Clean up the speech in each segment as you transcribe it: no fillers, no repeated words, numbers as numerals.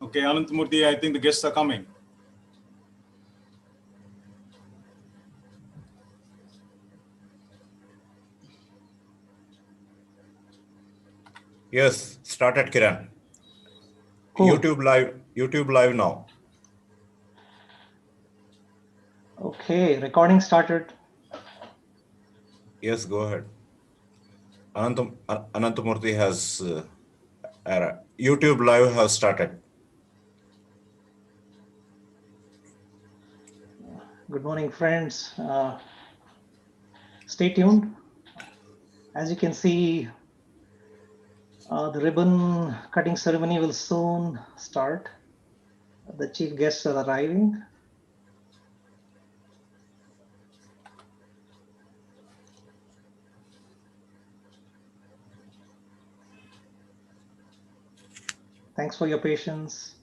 Okay, Ananthamurthy, I think the guests are coming. Yes, started Kiran. Cool. YouTube live now. Okay, recording started. Yes, go ahead. Ananthamurthy has YouTube live has started. Good morning, friends. Stay tuned. As you can see, the ribbon cutting ceremony will soon start. The chief guests are arriving. Thanks for your patience.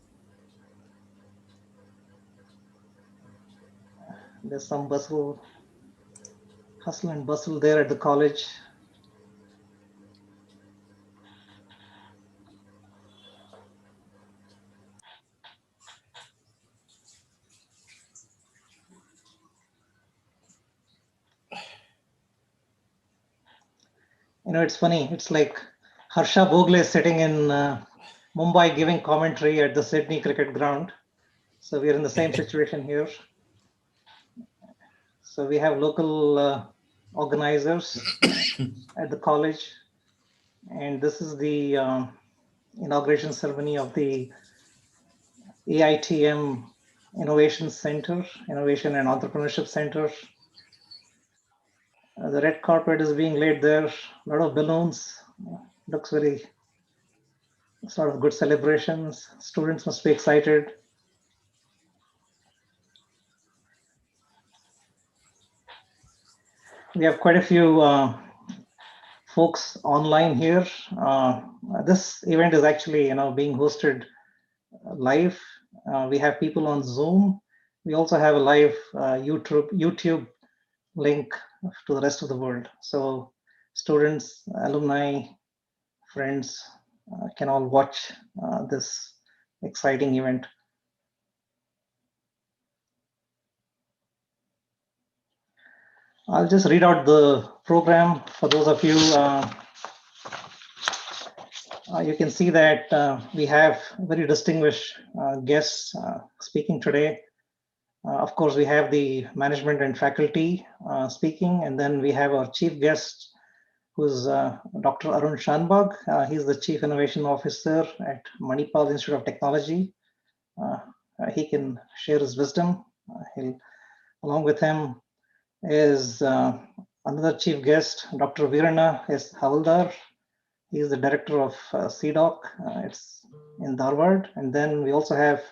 There's some hustle and bustle there at the college. You know, it's funny. It's like Harsha Bogle is sitting in Mumbai giving commentary at the Sydney cricket ground. So we're in the same situation here. So we have local organizers at the college, and this is the inauguration ceremony of the AITM Innovation Center, Innovation and Entrepreneurship Center. The red carpet is being laid there, a lot of balloons, looks very sort of good celebrations. Students must be excited. We have quite a few folks online here. This event is actually, being hosted live. We have people on Zoom. We also have a live YouTube link to the rest of the world. So students, alumni, friends can all watch this exciting event. I'll just read out the program for those of you. You can see that we have very distinguished guests speaking today. Of course, we have the management and faculty speaking, and then we have our chief guest, who's Dr. Arun Shanbag. He's the Chief Innovation Officer at Manipal Institute of Technology. He can share his wisdom. Along with him is another chief guest, Dr. Veerana S. Havaldar. He is the director of CDOC. It's in Dharwad. And then we also have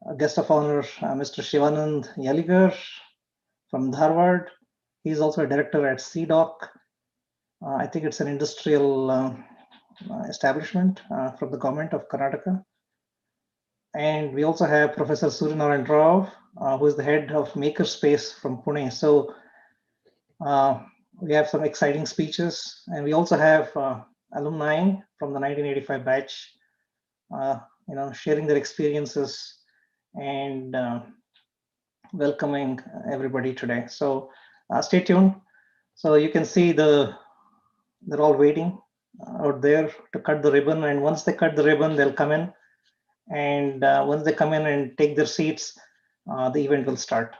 a guest of honor, Mr. Shivanand Yaligar from Dharwad. He's also a director at CDOC. I think it's an industrial establishment from the government of Karnataka. And we also have Professor Suryanarayan Rao, who is the head of Makerspace from Pune. So we have some exciting speeches, and we also have alumni from the 1985 batch, sharing their experiences and welcoming everybody today. So stay tuned. So you can see they're all waiting out there to cut the ribbon, and once they cut the ribbon, they'll come in. And once they come in and take their seats, the event will start.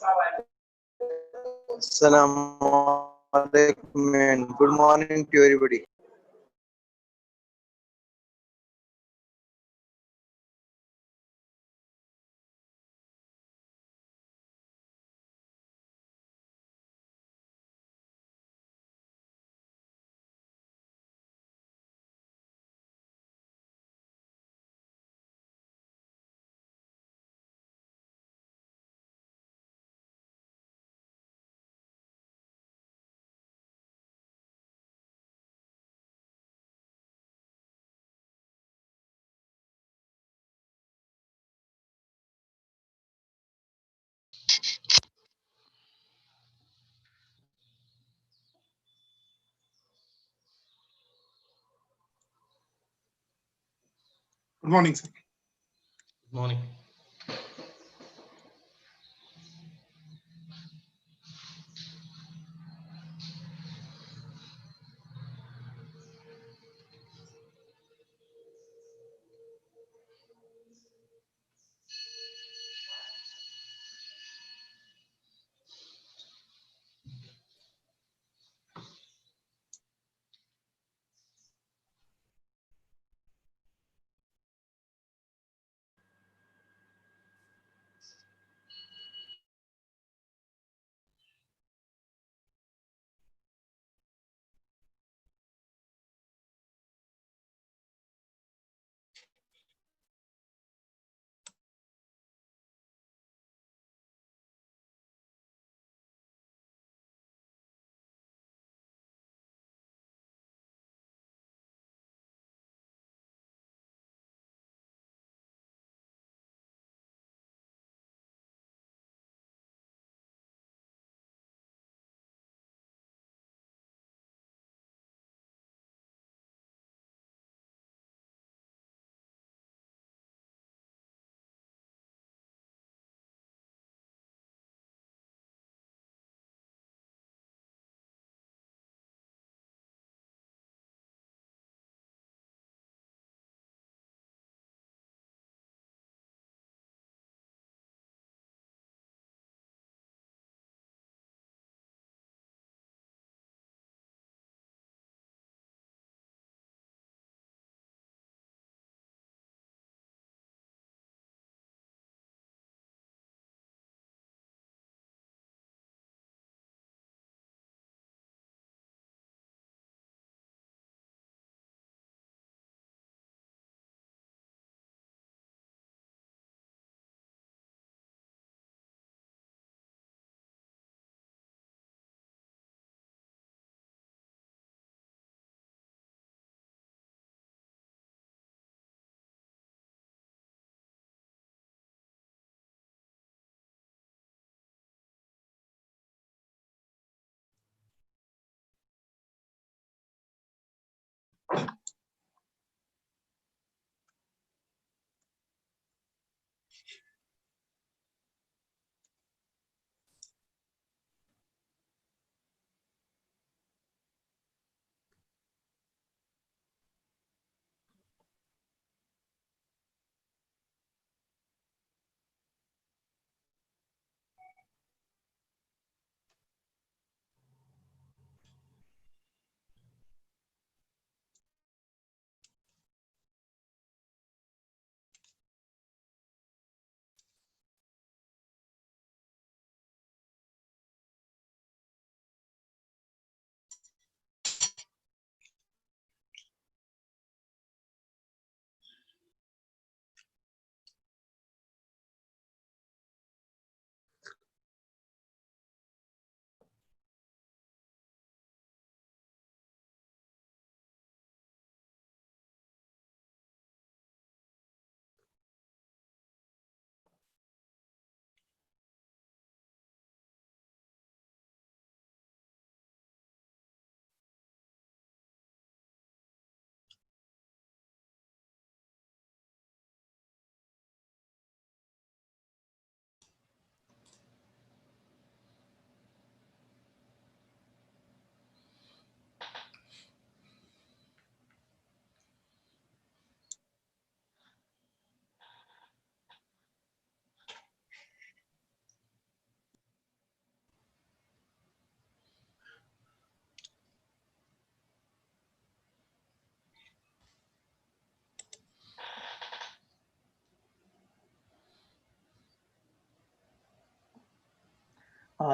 Assalamu alaikum and good morning to everybody. Good morning, sir. Good morning.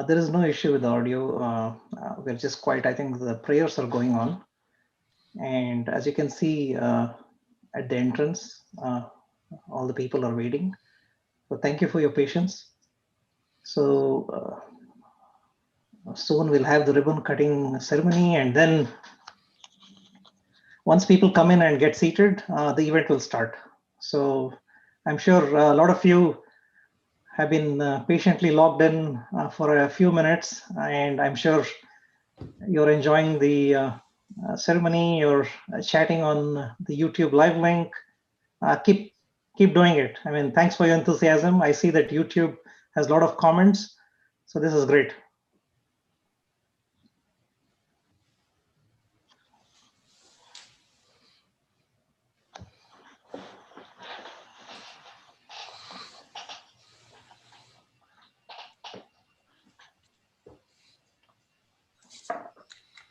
There is no issue with the audio. We're just quite, I think the prayers are going on. And as you can see at the entrance, all the people are waiting. So thank you for your patience. So soon we'll have the ribbon cutting ceremony, and then once people come in and get seated, the event will start. So I'm sure a lot of you have been patiently logged in for a few minutes, and I'm sure you're enjoying the ceremony, you're chatting on the YouTube live link. Keep doing it. I mean, thanks for your enthusiasm. I see that YouTube has a lot of comments, so this is great.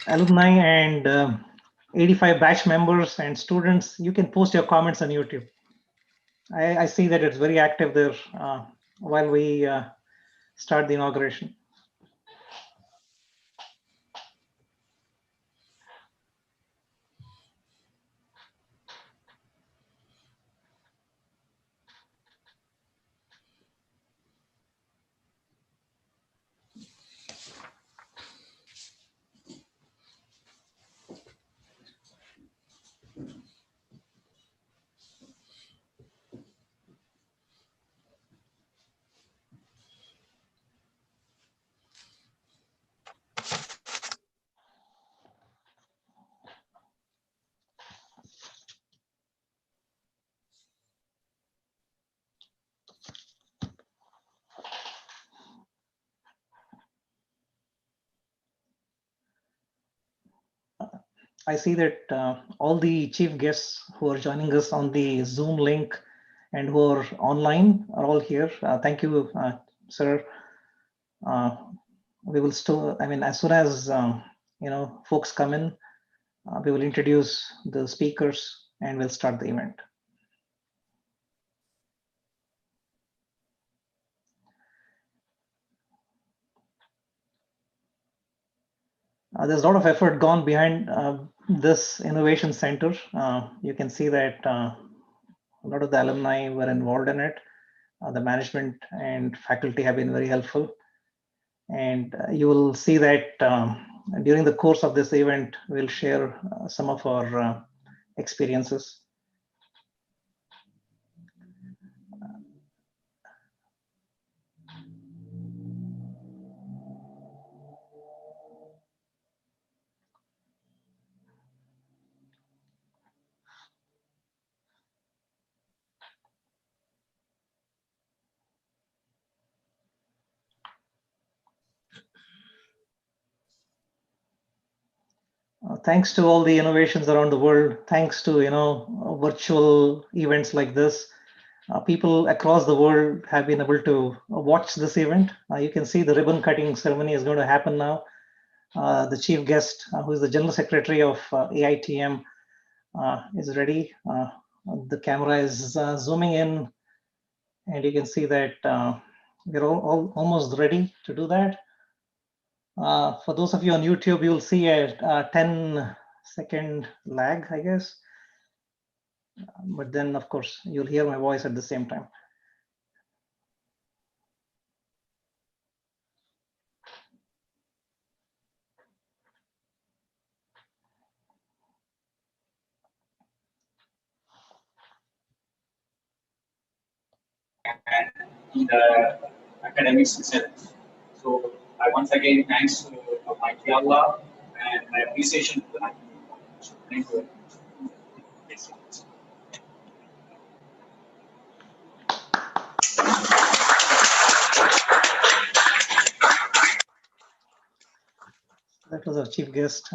Alumni and 85 batch members and students, you can post your comments on YouTube. I see that it's very active there while we start the inauguration. I see that all the chief guests who are joining us on the Zoom link and who are online are all here. Thank you, sir. We will still, I mean, as soon as folks come in, we will introduce the speakers and we'll start the event. There's a lot of effort gone behind this innovation center. You can see that a lot of the alumni were involved in it. The management and faculty have been very helpful. And you will see that during the course of this event, we'll share some of our experiences. Thanks to all the innovations around the world, thanks to virtual events like this, people across the world have been able to watch this event. You can see the ribbon cutting ceremony is going to happen now. The chief guest, who is the General Secretary of AITM, is ready. The camera is zooming in, and you can see that we're all almost ready to do that. For those of you on YouTube, you'll see a 10-second lag, I guess. But then, of course, you'll hear my voice at the same time. In the academics itself. So I once again thanks to Almighty Allah and my appreciation to the National Foundation. Thank you very much. That was our chief guest,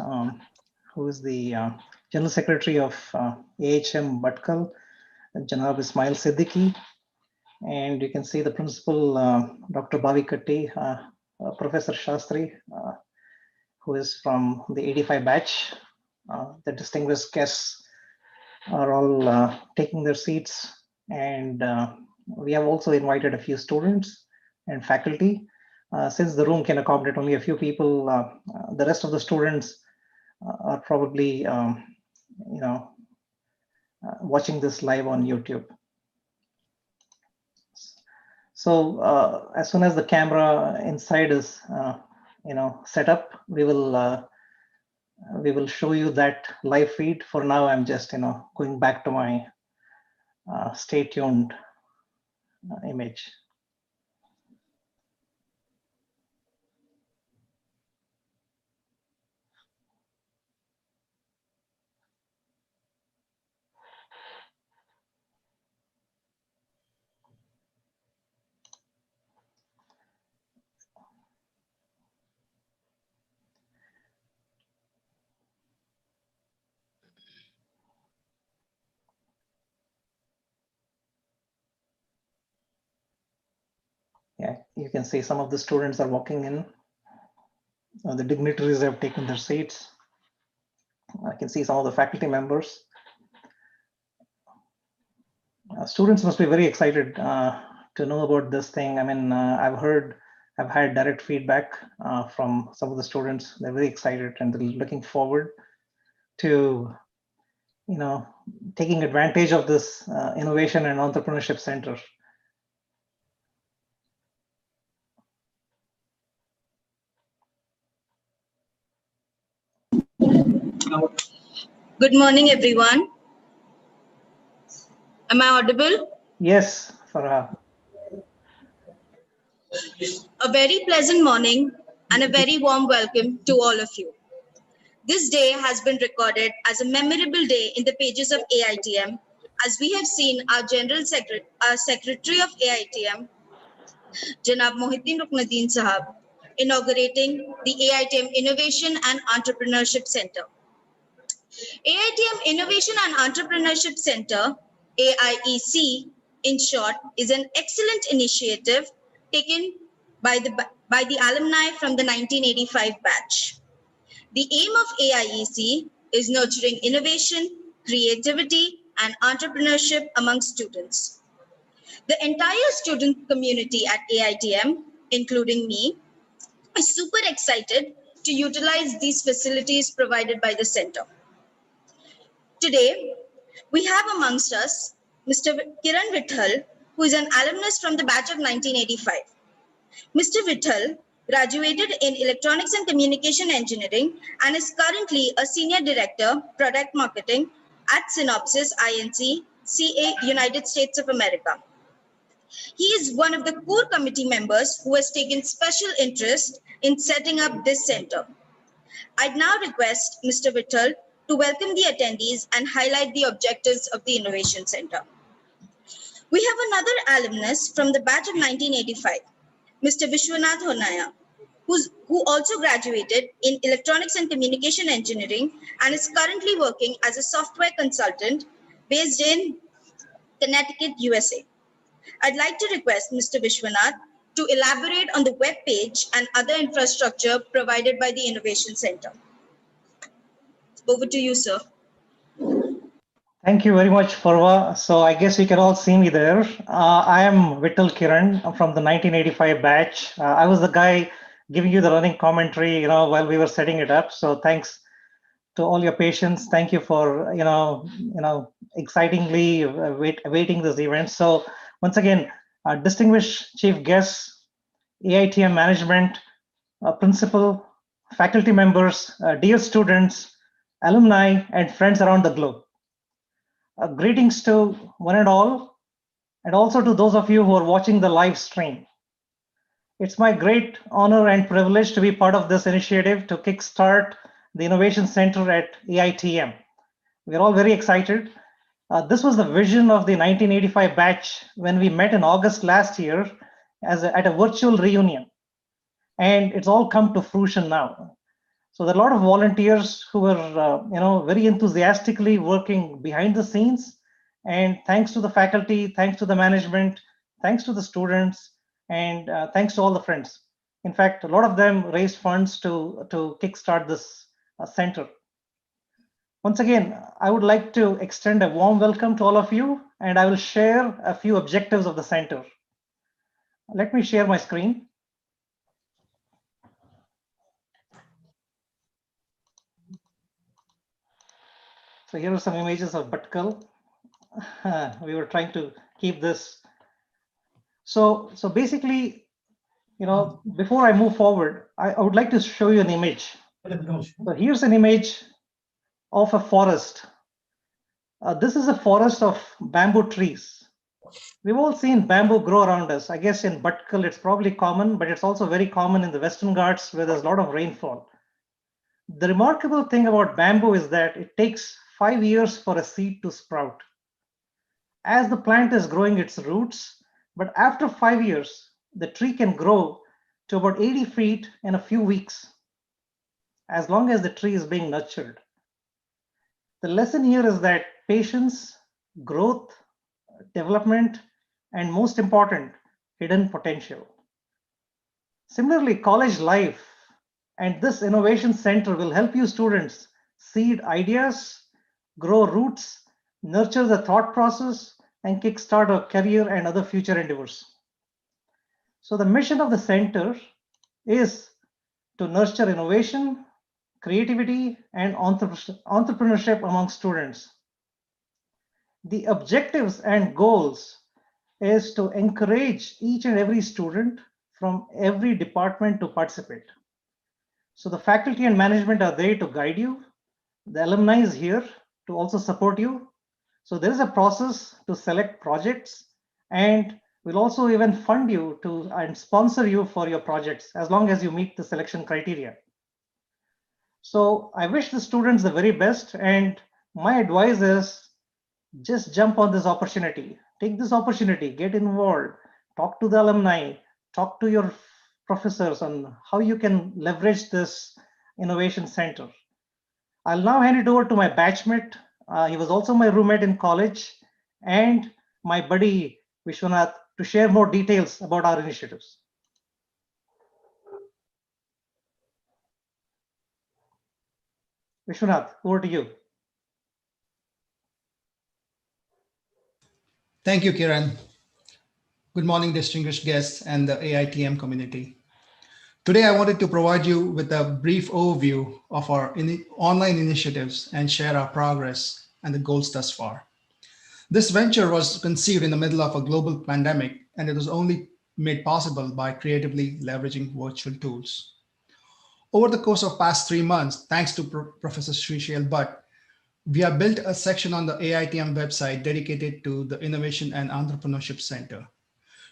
who is the General Secretary of AITM Bhatkal, Janab Ismail Siddiqui. And you can see the principal, Dr. Bhavi Katti, Professor Shastri, who is from the 85 batch. The distinguished guests are all taking their seats. And we have also invited a few students and faculty. since the room can accommodate only a few people, the rest of the students are probably, watching this live on YouTube. So as soon as the camera inside is, set up, we will show you that live feed. For now, I'm just, going back to my stay tuned image. Yeah, you can see some of the students are walking in. The dignitaries have taken their seats. I can see some of the faculty members. Students must be very excited to know about this thing. I mean, I've had direct feedback from some of the students. They're very excited and they're looking forward to, taking advantage of this innovation and entrepreneurship center. Good morning, everyone. Am I audible? Yes, Farha. A very pleasant morning and a very warm welcome to all of you. This day has been recorded as a memorable day in the pages of AITM, as we have seen our Secretary of AITM, Janab Mohittin Ruknuddin Sahab, inaugurating the AITM Innovation and Entrepreneurship Center. AITM Innovation and Entrepreneurship Center, AIEC in short, is an excellent initiative taken by the alumni from the 1985 batch. The aim of AIEC is nurturing innovation, creativity, and entrepreneurship among students. The entire student community at AITM, including me, is super excited to utilize these facilities provided by the center. Today, we have amongst us Mr. Kiran Vittal, who is an alumnus from the batch of 1985. Mr. Vittal graduated in Electronics and Communication Engineering and is currently a Senior Director, Product Marketing at Synopsys Inc., CA, United States of America. He is one of the core committee members who has taken special interest in setting up this center. I'd now request Mr. Vittal to welcome the attendees and highlight the objectives of the Innovation Center. We have another alumnus from the batch of 1985, Mr. Vishwanath Honaya, who also graduated in Electronics and Communication Engineering and is currently working as a software consultant based in Connecticut, USA. I'd like to request Mr. Vishwanath to elaborate on the web page and other infrastructure provided by the Innovation Center. Over to you, sir. Thank you very much, Farwa. So I guess you can all see me there. I am Vittal Kiran from the 1985 batch. I was the guy giving you the running commentary, while we were setting it up. So thanks to all your patience. Thank you for, excitingly awaiting this event. So once again, distinguished chief guests, AITM management, principal, faculty members, dear students, alumni, and friends around the globe. Greetings to one and all, and also to those of you who are watching the live stream. It's my great honor and privilege to be part of this initiative to kickstart the Innovation Center at AITM. We're all very excited. This was the vision of the 1985 batch when we met in August last year at a virtual reunion. And it's all come to fruition now. So there are a lot of volunteers who were, very enthusiastically working behind the scenes. And thanks to the faculty, thanks to the management, thanks to the students, and thanks to all the friends. In fact, a lot of them raised funds to kickstart this center. Once again, I would like to extend a warm welcome to all of you, and I will share a few objectives of the center. Let me share my screen. So here are some images of Bhatkal. We were trying to keep this. So basically, before I move forward, I would like to show you an image. So here's an image of a forest. This is a forest of bamboo trees. We've all seen bamboo grow around us. I guess in Bhatkal, it's probably common, but it's also very common in the Western Ghats where there's a lot of rainfall. The remarkable thing about bamboo is that it takes 5 years for a seed to sprout. As the plant is growing its roots, but after 5 years, the tree can grow to about 80 feet in a few weeks, as long as the tree is being nurtured. The lesson here is that patience, growth, development, and most important, hidden potential. Similarly, college life and this innovation center will help you students seed ideas, grow roots, nurture the thought process, and kickstart a career and other future endeavors. So the mission of the center is to nurture innovation, creativity, and entrepreneurship among students. The objectives and goals is to encourage each and every student from every department to participate. So the faculty and management are there to guide you. The alumni is here to also support you. So there is a process to select projects, and we'll also even fund you and sponsor you for your projects as long as you meet the selection criteria. So I wish the students the very best, and my advice is just jump on this opportunity. Take this opportunity, get involved, talk to the alumni, talk to your professors on how you can leverage this innovation center. I'll now hand it over to my batchmate. He was also my roommate in college, and my buddy Vishwanath to share more details about our initiatives. Vishwanath, over to you. Thank you, Kiran. Good morning, distinguished guests and the AITM community. Today, I wanted to provide you with a brief overview of our online initiatives and share our progress and the goals thus far. This venture was conceived in the middle of a global pandemic, and it was only made possible by creatively leveraging virtual tools. Over the course of past 3 months, thanks to Professor Srishil Bhatt, we have built a section on the AITM website dedicated to the Innovation and Entrepreneurship Center.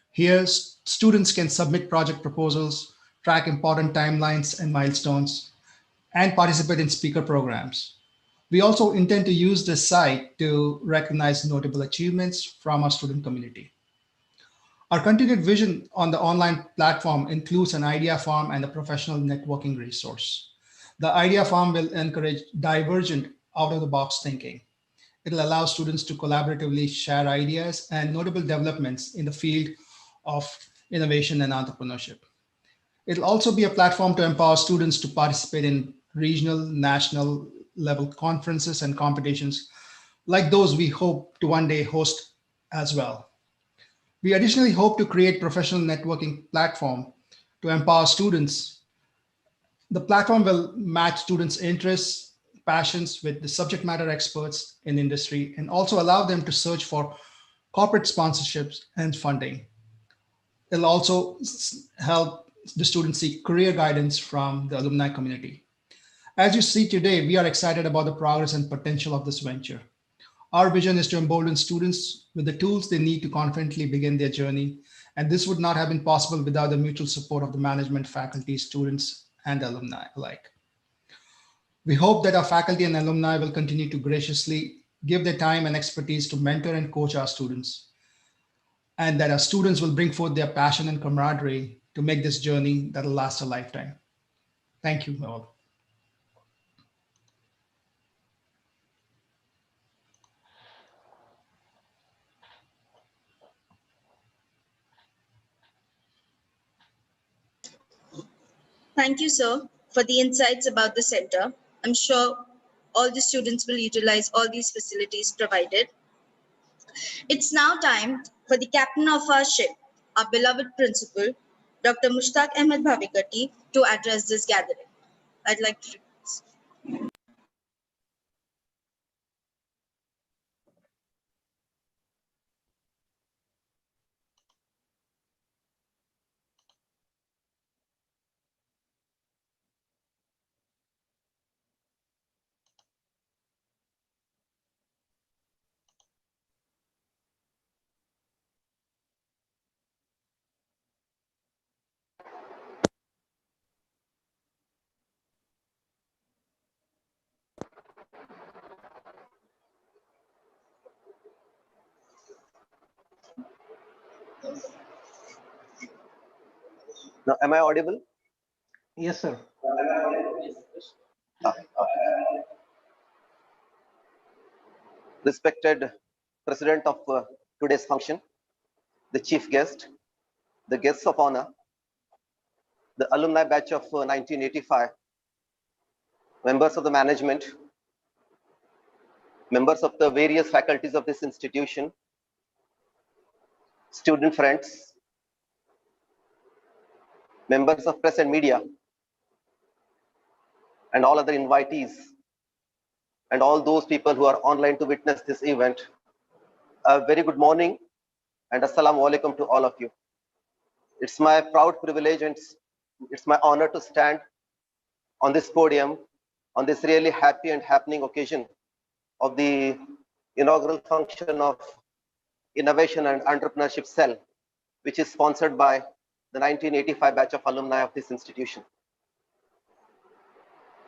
Here, students can submit project proposals, track important timelines and milestones, and participate in speaker programs. We also intend to use this site to recognize notable achievements from our student community. Our continued vision on the online platform includes an idea farm and a professional networking resource. The idea farm will encourage divergent out-of-the-box thinking. It'll allow students to collaboratively share ideas and notable developments in the field of innovation and entrepreneurship. It'll also be a platform to empower students to participate in regional, national level conferences and competitions like those we hope to one day host as well. We additionally hope to create professional networking platform to empower students. The platform will match students' interests, passions with the subject matter experts in industry, and also allow them to search for corporate sponsorships and funding. It'll also help the students seek career guidance from the alumni community. As you see today, we are excited about the progress and potential of this venture. Our vision is to embolden students with the tools they need to confidently begin their journey, and this would not have been possible without the mutual support of the management, faculty, students, and alumni alike. We hope that our faculty and alumni will continue to graciously give their time and expertise to mentor and coach our students, and that our students will bring forth their passion and camaraderie to make this journey that will last a lifetime. Thank you all. Thank you, sir, for the insights about the center. I'm sure all the students will utilize all these facilities provided. It's now time for the captain of our ship, our beloved principal, Dr. Mushtaq Ahmed Bhavigati, to address this gathering. I'd like to request. Now, am I audible? Yes, sir. Respected President of today's function, the Chief Guest, the guests of honor, the alumni batch of 1985, members of the management, members of the various faculties of this institution, student friends, members of press and media, and all other invitees, and all those people who are online to witness this event. A very good morning and assalamu alaikum to all of you. It's my proud privilege and it's my honor to stand on this podium on this really happy and happening occasion of the inaugural function of Innovation and Entrepreneurship Cell, which is sponsored by the 1985 batch of alumni of this institution.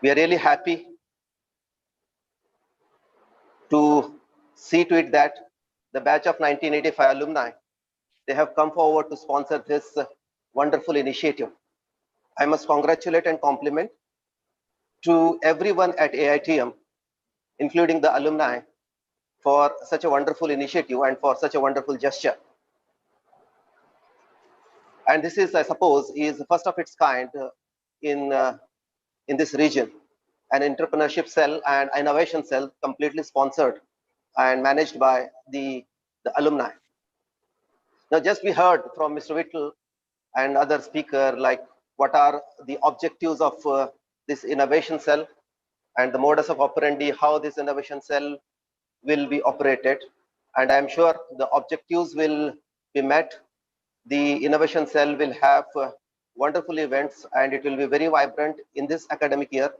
We are really happy to see to it that the batch of 1985 alumni, they have come forward to sponsor this wonderful initiative. I must congratulate and compliment to everyone at AITM, including the alumni, for such a wonderful initiative and for such a wonderful gesture. And this is, I suppose, is the first of its kind in this region, an entrepreneurship cell and innovation cell completely sponsored and managed by the alumni. Now, just we heard from Mr. Whittle and other speaker, like what are the objectives of this innovation cell and the modus of operandi, how this innovation cell will be operated. And I'm sure the objectives will be met. The innovation cell will have wonderful events and it will be very vibrant in this academic year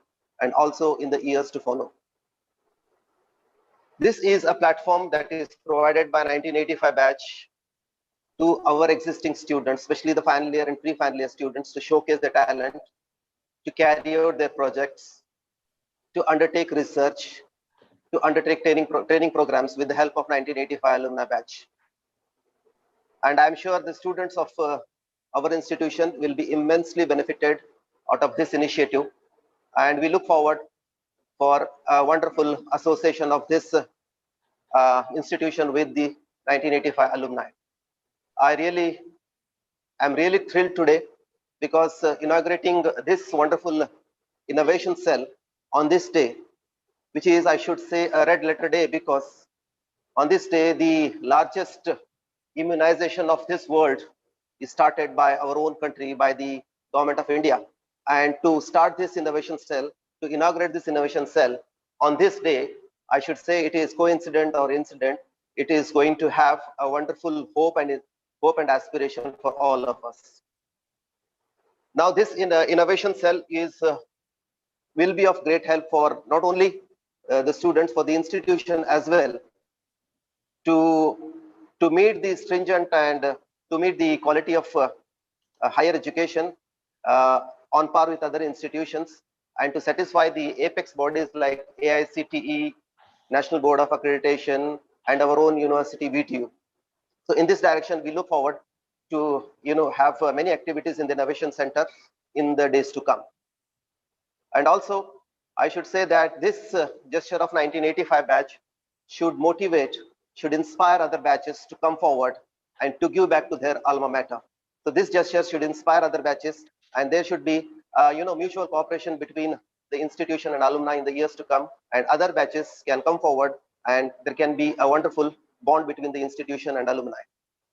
and also in the years to follow. This is a platform that is provided by 1985 batch to our existing students, especially the final year and pre-final year students, to showcase their talent, to carry out their projects, to undertake research, to undertake training programs with the help of 1985 alumni batch. And I'm sure the students of our institution will be immensely benefited out of this initiative. And we look forward for a wonderful association of this institution with the 1985 alumni. I'm really thrilled today because inaugurating this wonderful innovation cell on this day, which is, I should say, a red letter day, because on this day, the largest immunization of this world is started by our own country, by the government of India. And to start this innovation cell, to inaugurate this innovation cell on this day, I should say it is coincident or incident. It is going to have a wonderful hope and aspiration for all of us. Now, this innovation cell will be of great help for not only the students, for the institution as well, to meet the stringent and to meet the quality of higher education on par with other institutions, and to satisfy the apex bodies like AICTE, National Board of Accreditation, and our own university VTU. So in this direction, we look forward to have many activities in the Innovation Center in the days to come. And also, I should say that this gesture of 1985 batch should motivate, should inspire other batches to come forward and to give back to their alma mater. So this gesture should inspire other batches, and there should be mutual cooperation between the institution and alumni in the years to come, and other batches can come forward and there can be a wonderful bond between the institution and alumni.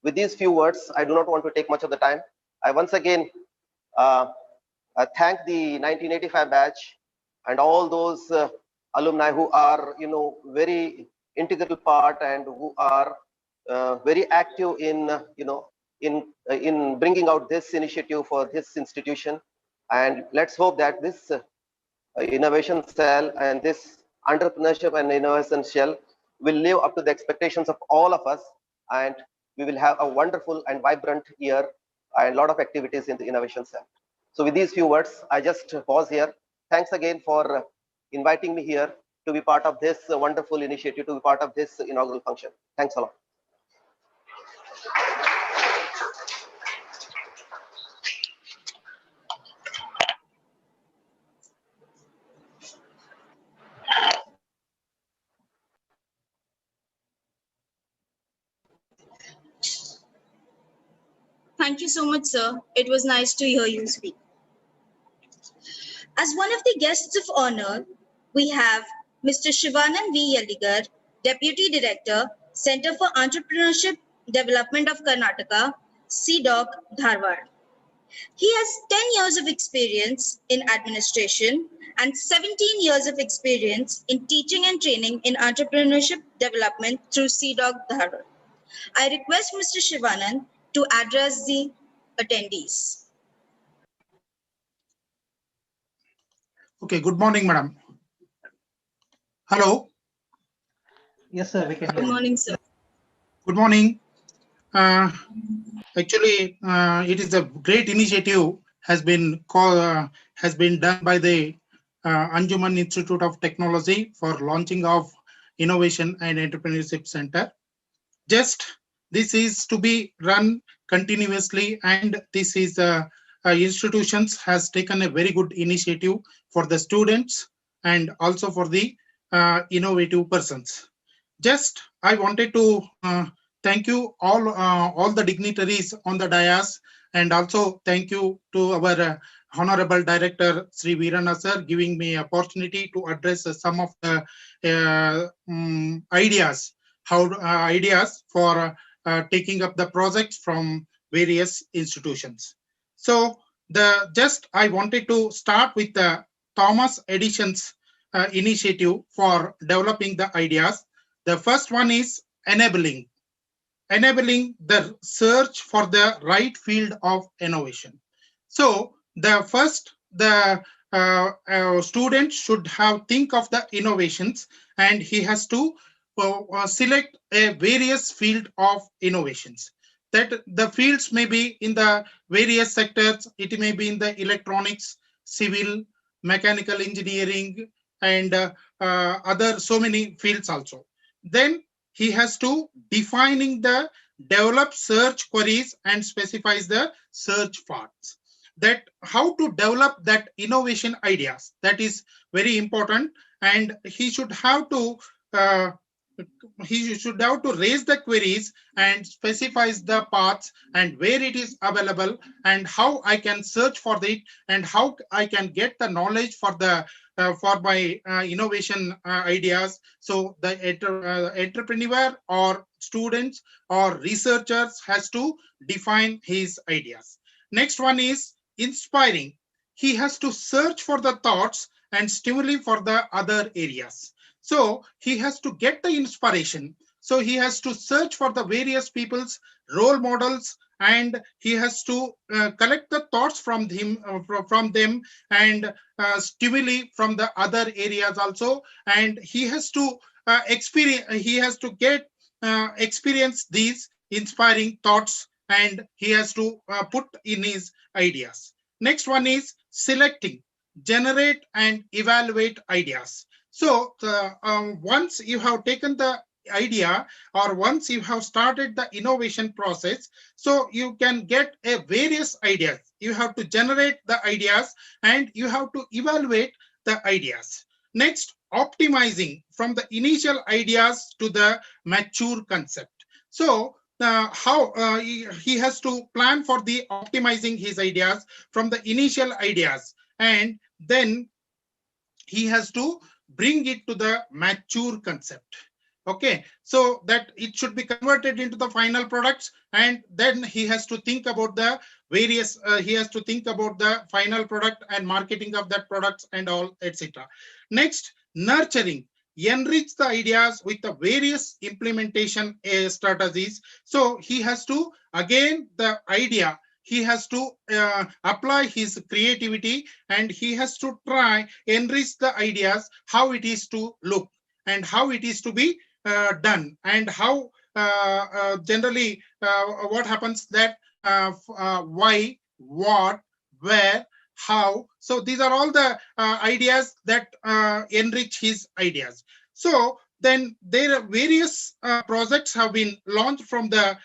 With these few words, I do not want to take much of the time. I once again thank the 1985 batch and all those alumni who are very integral part and who are very active in in bringing out this initiative for this institution. And let's hope that this innovation cell and this entrepreneurship and innovation cell will live up to the expectations of all of us, and we will have a wonderful and vibrant year and a lot of activities in the innovation cell. So with these few words, I just pause here. Thanks again for inviting me here to be part of this wonderful initiative, to be part of this inaugural function. Thanks a lot. Thank you so much, sir. It was nice to hear you speak. As one of the guests of honor, we have Mr. Shivanand V. Yaligar, Deputy Director, Center for Entrepreneurship Development of Karnataka, CDOC, Dharwad. He has 10 years of experience in administration and 17 years of experience in teaching and training in entrepreneurship development through CDOC, Dharwad. I request Mr. Shivanand to address the attendees. Okay, good morning, madam. Hello, Yes, sir, we can hear Good you. morning, sir. good morning. Actually, it is a great initiative has been done by the Anjuman Institute of Technology for launching of Innovation and Entrepreneurship Center. Just this is to be run continuously, and this is institutions has taken a very good initiative for the students and also for the innovative persons. Just I wanted to thank you all the dignitaries on the dais, and also thank you to our Honorable Director Sri Veerana sir giving me opportunity to address some of the ideas for taking up the projects from various institutions. So I wanted to start with the Thomas Edison's initiative for developing the ideas. The first one is enabling the search for the right field of innovation. So the student should have think of the innovations, and he has to select a various field of innovations. That the fields may be in the various sectors. It may be in the electronics, civil, mechanical engineering, and other so many fields also. Then he has to defining the develop search queries and specifies the search paths. That how to develop that innovation ideas, that is very important, and he should have to raise the queries and specifies the paths and where it is available and how I can search for it and how I can get the knowledge for the for my innovation ideas. So the entrepreneur or students or researchers has to define his ideas. Next one is inspiring. He has to search for the thoughts and stimuli for the other areas. So he has to get the inspiration. So he has to search for the various people's role models, and he has to collect the thoughts from them and stimuli from the other areas also. And he has to experience these inspiring thoughts, and he has to put in his ideas. Next one is selecting, generate and evaluate ideas. So once you have taken the idea or once you have started the innovation process, so you can get a various ideas. You have to generate the ideas and you have to evaluate the ideas. Next, optimizing from the initial ideas to the mature concept. So he has to plan for the optimizing his ideas from the initial ideas, and then he has to bring it to the mature concept. Okay, so that it should be converted into the final products, and then he has to think about the various he has to think about the final product and marketing of that products and all, etc. Next, nurturing, enrich the ideas with the various implementation strategies. So he has to, again, the idea, he has to apply his creativity, and he has to try enrich the ideas, how it is to look and how it is to be done, and how generally what happens that why, what, where, how. So these are all the ideas that enrich his ideas. So then there are various projects have been launched from the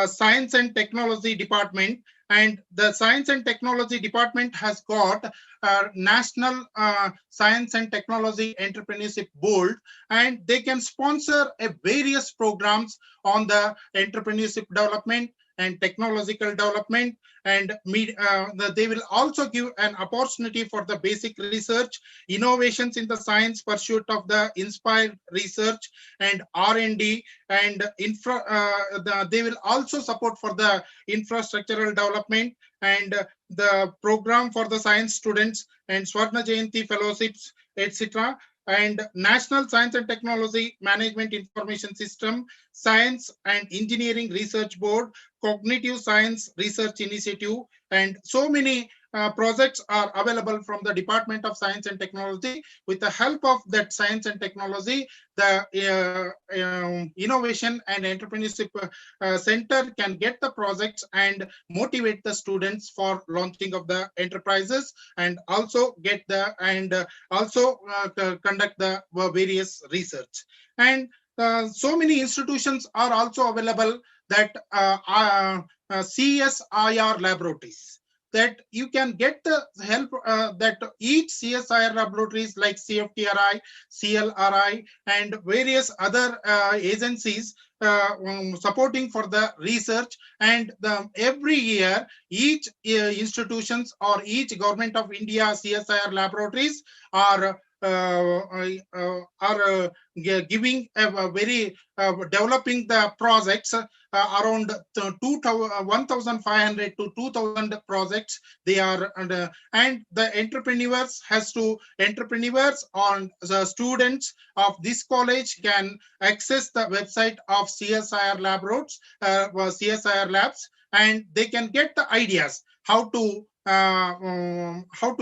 Science and Technology Department, And the Science and Technology Department has got a National Science and Technology Entrepreneurship Board, and they can sponsor various programs on the entrepreneurship development and technological development, and they will also give an opportunity for the basic research, innovations in the science, pursuit of the inspired research and R&D, and they will also support for the infrastructural development, and the program for the science students and Swarna Jayanti fellowships, etc. And National Science and Technology Management Information System, Science and Engineering Research Board, Cognitive Science Research Initiative, and so many projects are available from the Department of Science and Technology. With the help of that science and technology, the Innovation and Entrepreneurship Center can get the projects and motivate the students for launching of the enterprises, and also get the conduct the various research. And so many institutions are also available, that CSIR laboratories, that you can get the help, that each CSIR laboratories like CFTRI, CLRI, and various other agencies supporting for the research. And every year, each institutions or each Government of India CSIR laboratories are giving a very developing the projects, around 1,500 to 2,000 projects they are under. And the entrepreneurs on the students of this college can access the website of CSIR laboratories, CSIR labs, and they can get the ideas how to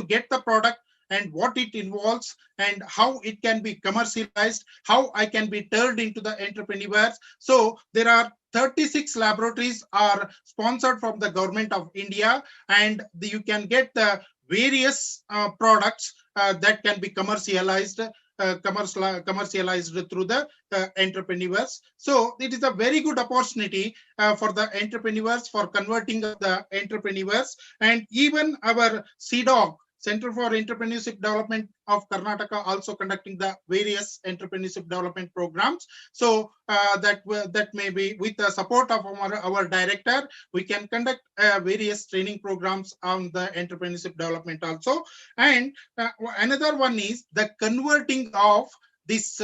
get the product and what it involves, and how it can be commercialized, how I can be turned into the entrepreneurs. So there are 36 laboratories are sponsored from the Government of India, and you can get the various products that can be commercialized through the entrepreneurs. So it is a very good opportunity for the entrepreneurs, for converting the entrepreneurs. And even our CDOG, Center for Entrepreneurship Development of Karnataka, also conducting the various entrepreneurship development programs. So that may be with the support of our director, we can conduct various training programs on the entrepreneurship development also. And another one is the converting of this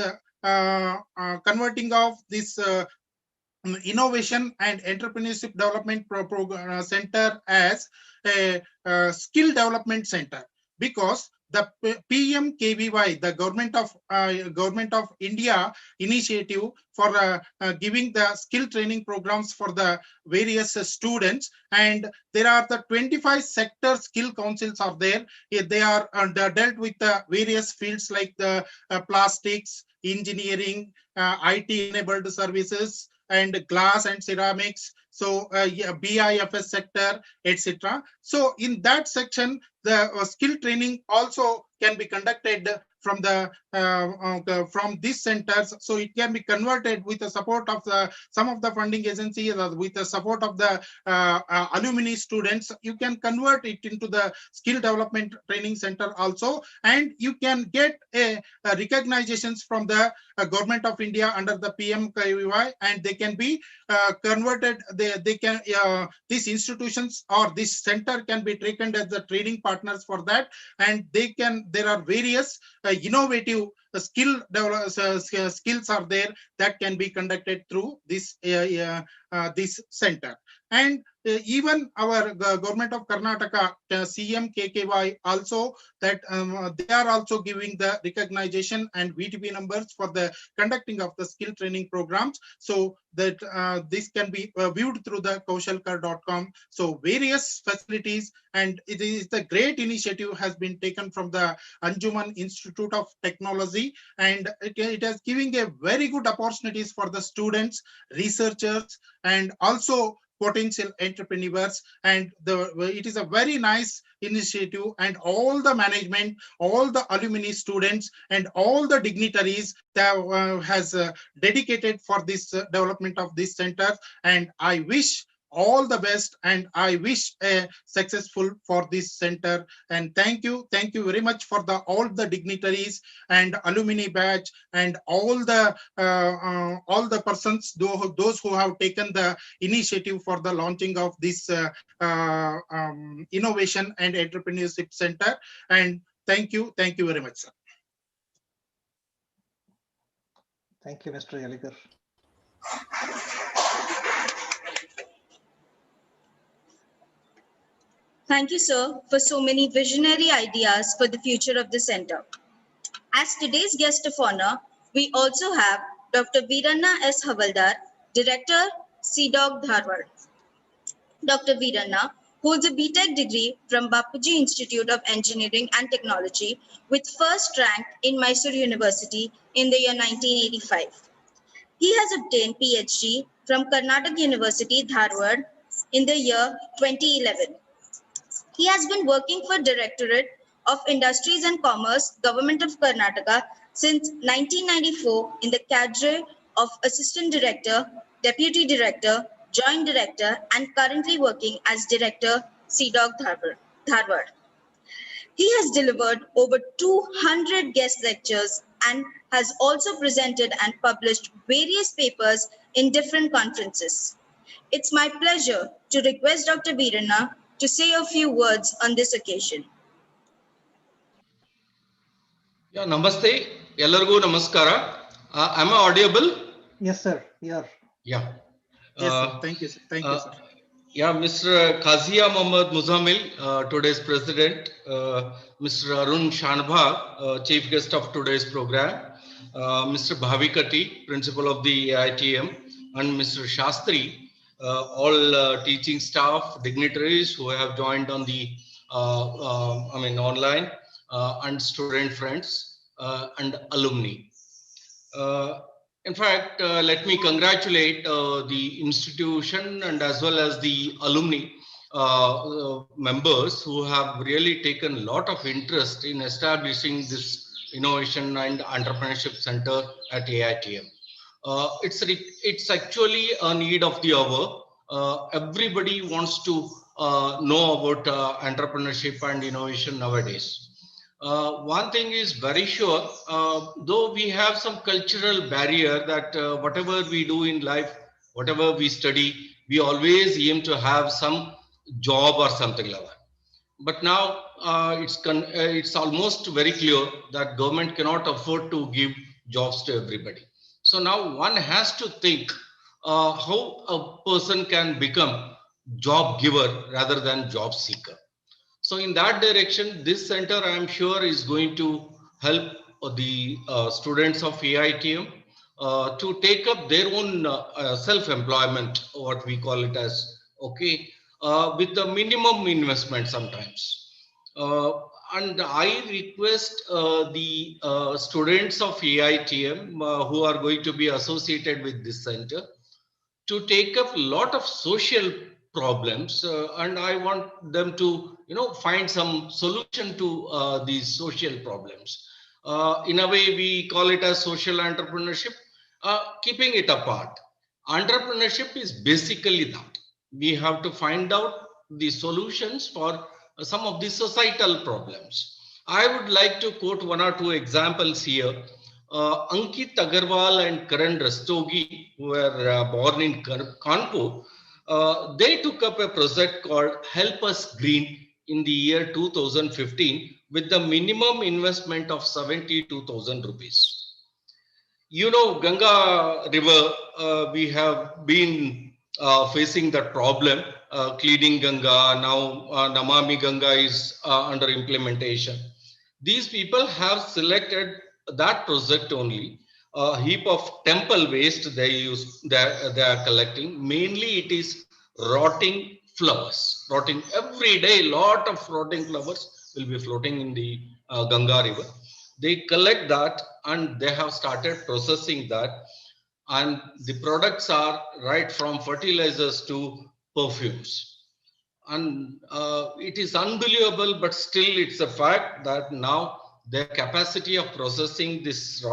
Innovation and Entrepreneurship Development Center as a skill development center, because the PMKVY, the Government of India initiative for giving the skill training programs for the various students, and there are the 25 sector skill councils are there. They are dealt with the various fields like the plastics, engineering, IT enabled services, and glass and ceramics, so BIFS sector, etc. So in that section, the skill training also can be conducted from these centers. So it can be converted with the support of some of the funding agencies, with the support of the alumni students. You can convert it into the skill development training center also, and you can get recognitions from the Government of India under the PMKVY, and they can be converted. These institutions or this center can be taken as the training partners for that, and there are various innovative skills are there that can be conducted through this center. And even our Government of Karnataka, CMKKY also, that they are also giving the recognition and VTP numbers for the conducting of the skill training programs, so that this can be viewed through the kaushalkar.com. So various facilities, and it is the great initiative has been taken from the Anjuman Institute of Technology, and it is giving a very good opportunities for the students, researchers, and also potential entrepreneurs. And it is a very nice initiative, and all the management, all the alumni students, and all the dignitaries that has dedicated for this development of this center. And I wish all the best, and I wish a successful for this center. And thank you very much for all the dignitaries and alumni batch and all the persons, those who have taken the initiative for the launching of this innovation and entrepreneurship center. And thank you very much, sir. Thank you, Mr. Yaligar. Thank you, sir, for so many visionary ideas for the future of the center. As today's guest of honor, we also have Dr. Veeranna S. Havaldar, Director, CDOG Dharwad. Dr. Veeranna holds a BTech degree from Bapuji Institute of Engineering and Technology with first rank in Mysore University in the year 1985. He has obtained PhD from Karnataka University, Dharwad in the year 2011. He has been working for Directorate of Industries and Commerce, Government of Karnataka since 1994 in the cadre of Assistant Director, Deputy Director, Joint Director, and currently working as Director, CDOG Dharwad. He has delivered over 200 guest lectures and has also presented and published various papers in different conferences. It's my pleasure to request Dr. Veeranna to say a few words on this occasion. Yeah, namaste. Ellargu namaskara. Am I audible? Yes, sir. Yeah. Yeah. Yes, sir. Thank you, sir. Thank you, sir. Yeah, Mr. Kazia Mohammad Muzamil, today's president, Mr. Arun Shanbhag, chief guest of today's program, Mr. Bhavikati, principal of the AITM, and Mr. Shastri, all teaching staff, dignitaries who have joined on the, online, and student friends, and alumni. In fact, let me congratulate the institution and as well as the alumni members who have really taken a lot of interest in establishing this innovation and entrepreneurship center at AITM. It's actually a need of the hour. Everybody wants to know about entrepreneurship and innovation nowadays. One thing is very sure, though we have some cultural barrier that whatever we do in life, whatever we study, we always aim to have some job or something like that. But now it's almost very clear that government cannot afford to give jobs to everybody. So now one has to think how a person can become job giver rather than job seeker. So in that direction, this center, I am sure, is going to help the students of AITM to take up their own self-employment, what we call it as, okay, with the minimum investment sometimes. And I request the students of AITM who are going to be associated with this center to take up a lot of social problems, and I want them to find some solution to these social problems. In a way, we call it as social entrepreneurship. Keeping it apart, entrepreneurship is basically that we have to find out the solutions for some of the societal problems. I would like to quote one or two examples here. Ankit Agarwal and Karan Rastogi, who were born in Kanpur, they took up a project called Help Us Green in the year 2015 with the minimum investment of 72,000 rupees. You know, Ganga River, we have been facing that problem, cleaning Ganga. Now Namami Ganga is under implementation. These people have selected that project only. A heap of temple waste they are collecting. Mainly it is rotting flowers. Rotting every day, lot of rotting flowers will be floating in the Ganga River. They collect that and they have started processing that. And the products are right from fertilizers to perfumes. And it is unbelievable, but still it's a fact that now the capacity of processing this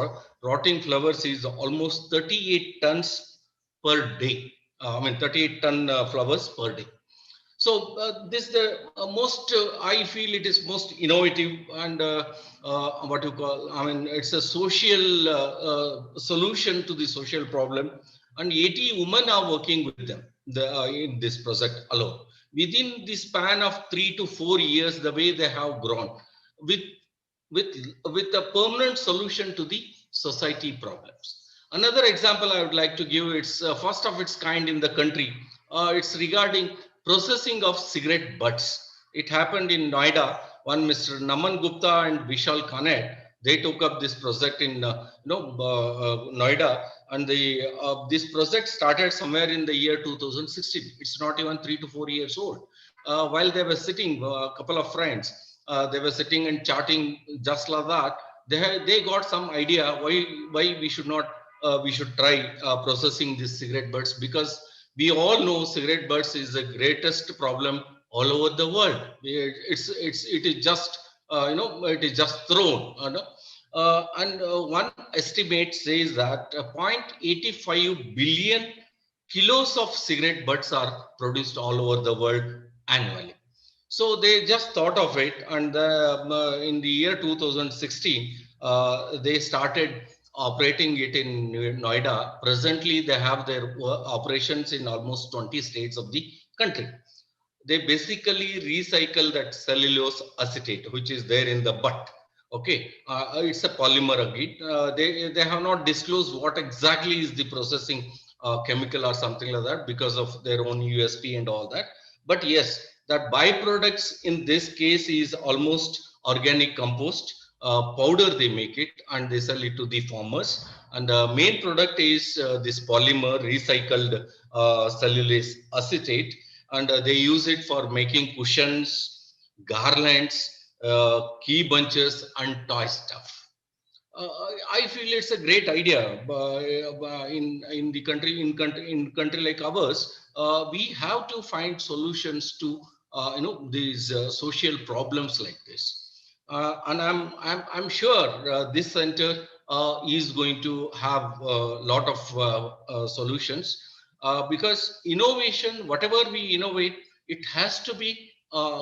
rotting flowers is almost 38 tons per day. 38 ton flowers per day. So this the most I feel it is most innovative and what you call, it's a social solution to the social problem, and 80 women are working with them in this project alone. Within the span of 3 to 4 years, the way they have grown with with with a permanent solution to the society problems. Another example I would like to give, it's first of its kind in the country. It's regarding processing of cigarette butts. It happened in Noida. One Mr. Naman Gupta and Vishal Khanet, they took up this project in Noida, and this project started somewhere in the year 2016. It's not even 3 to 4 years old. While they were sitting, a couple of friends, they were sitting and chatting just like that. They got some idea why we should not we should try processing these cigarette butts, because we all know cigarette butts is the greatest problem all over the world. It is just it is just thrown. And one estimate says that 0.85 billion kilos of cigarette butts are produced all over the world annually. So they just thought of it, and in the year 2016, they started operating it in Noida. Presently, they have their operations in almost 20 states of the country. They basically recycle that cellulose acetate, which is there in the butt. Okay, it's a polymer again. They have not disclosed what exactly is the processing chemical or something like that, because of their own USP and all that. But yes, that byproducts in this case is almost organic compost powder. They make it and they sell it to the farmers. And the main product is this polymer recycled cellulose acetate, and they use it for making cushions, garlands, key bunches, and toy stuff. I feel it's a great idea. In the country, in country like ours, we have to find solutions to these social problems like this. And I'm sure this center is going to have a lot of solutions, because innovation, whatever we innovate, it has to be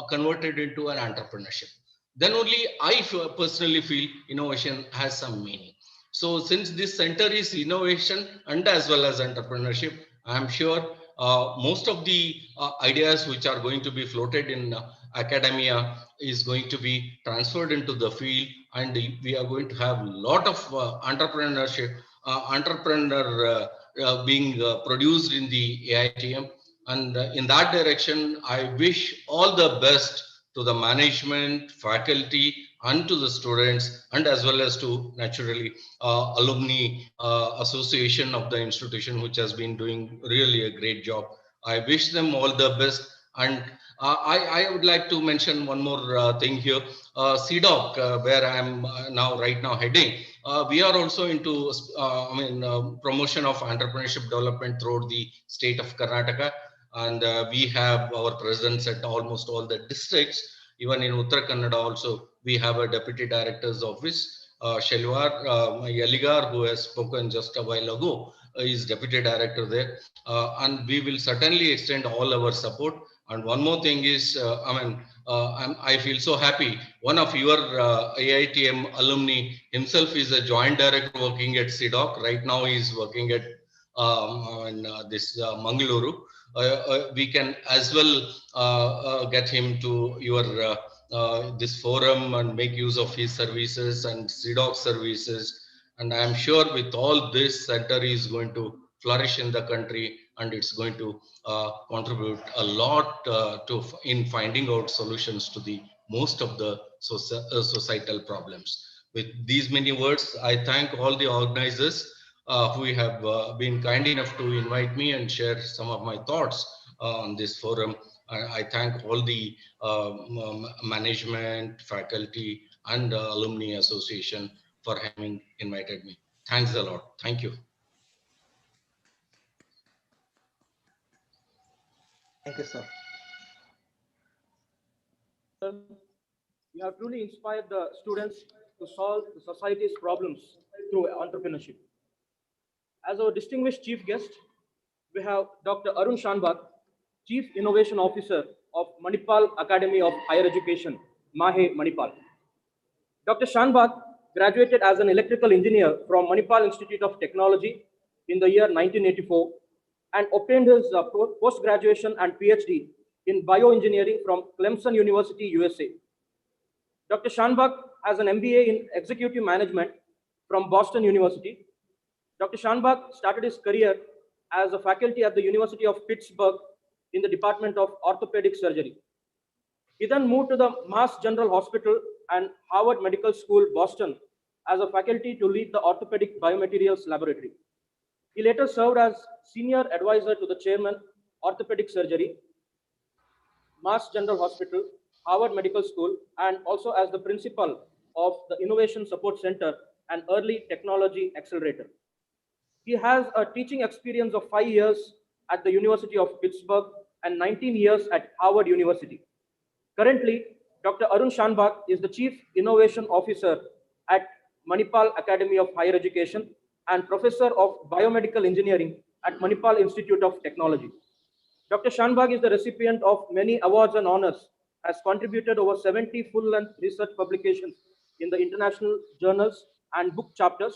converted into an entrepreneurship. Then only I personally feel innovation has some meaning. So since this center is innovation and as well as entrepreneurship, I'm sure most of the ideas which are going to be floated in academia is going to be transferred into the field, and we are going to have a lot of entrepreneurship, entrepreneur being produced in the AITM. And in that direction, I wish all the best to the management, faculty, and to the students, and as well as to naturally alumni association of the institution, which has been doing really a great job. I wish them all the best. And I would like to mention one more thing here. CDOC, where I am right now heading, we are also into promotion of entrepreneurship development throughout the state of Karnataka. And we have our presence at almost all the districts. Even in Uttara Kannada also, we have a deputy director's office. Shelwar Yaligar, who has spoken just a while ago, is deputy director there. And we will certainly extend all our support. And one more thing is, I feel so happy. One of your AITM alumni himself is a joint director working at CDOC. Right now he is working at this Mangaluru. We can as well get him to your this forum and make use of his services and CDOC services. And I am sure with all this, center is going to flourish in the country, and it's going to contribute a lot in finding out solutions to the most of the societal problems. With these many words, I thank all the organizers who have been kind enough to invite me and share some of my thoughts on this forum. I thank all the management, faculty, and alumni association for having invited me. Thanks a lot. Thank you. Thank you, sir. You have truly inspired the students to solve the society's problems through entrepreneurship. As our distinguished chief guest, we have Dr. Arun Shanbag, Chief Innovation Officer of Manipal Academy of Higher Education, Mahe, Manipal. Dr. Shanbag graduated as an electrical engineer from Manipal Institute of Technology in the year 1984 and obtained his post-graduation and PhD in bioengineering from Clemson University, USA. Dr. Shanbag has an MBA in Executive Management from Boston University. Dr. Shanbag started his career as a faculty at the University of Pittsburgh in the Department of Orthopedic Surgery. He then moved to the Mass General Hospital and Harvard Medical School, Boston, as a faculty to lead the Orthopedic Biomaterials Laboratory. He later served as Senior Advisor to the Chairman, Orthopedic Surgery, Mass General Hospital, Harvard Medical School, and also as the Principal of the Innovation Support Center and Early Technology Accelerator. He has a teaching experience of 5 years at the University of Pittsburgh and 19 years at Harvard University. Currently, Dr. Arun Shanbag is the Chief Innovation Officer at Manipal Academy of Higher Education and Professor of Biomedical Engineering at Manipal Institute of Technology. Dr. Shanbag is the recipient of many awards and honors, has contributed over 70 full-length research publications in the international journals and book chapters,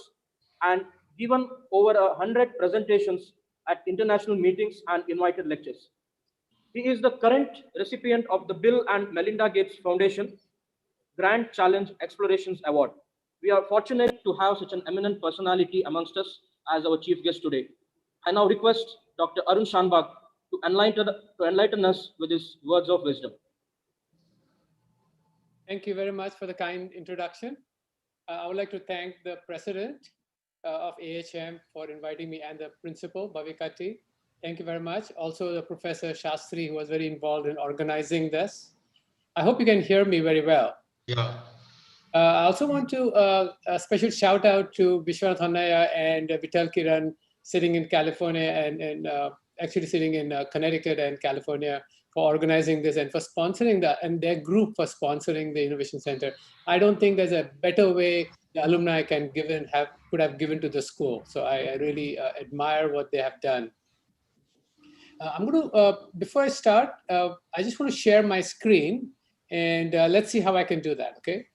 and given over 100 presentations at international meetings and invited lectures. He is the current recipient of the Bill and Melinda Gates Foundation Grand Challenge Explorations Award. We are fortunate to have such an eminent personality amongst us as our chief guest today. I now request Dr. Arun Shanbag to enlighten us with his words of wisdom. Thank you very much for the kind introduction. I would like to thank the president of AHM for inviting me and the principal, Bhavikati. Thank you very much. Also the Professor Shastri, who was very involved in organizing this. I hope you can hear me very well. Yeah. I also want to a special shout out to Vishwanath Hannaya and Vital Kiran sitting in California and actually sitting in Connecticut and California for organizing this and for sponsoring that, and their group for sponsoring the Innovation Center. I don't think there's a better way the alumni can could have given to the school. So I really admire what they have done. I'm going to, before I start, I just want to share my screen and let's see how I can do that, okay?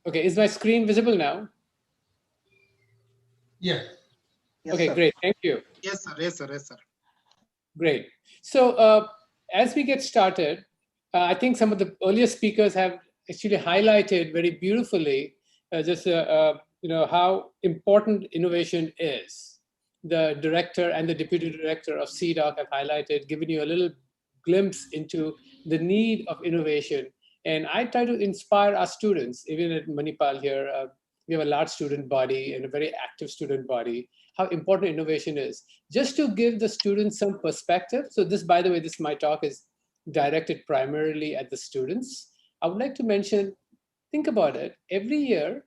Okay, is my screen visible now? Yeah. Yes, Okay, sir. great, thank you. Yes, sir. Yes, sir. Yes, sir. Great. So as we get started, I think some of the earlier speakers have actually highlighted very beautifully how important innovation is. The director and the deputy director of CDOC have highlighted, given you a little glimpse into the need of innovation. And I try to inspire our students, even at Manipal here, we have a large student body and a very active student body, how important innovation is. Just to give the students some perspective. So this, by the way, my talk is directed primarily at the students. I would like to mention, think about it, every year,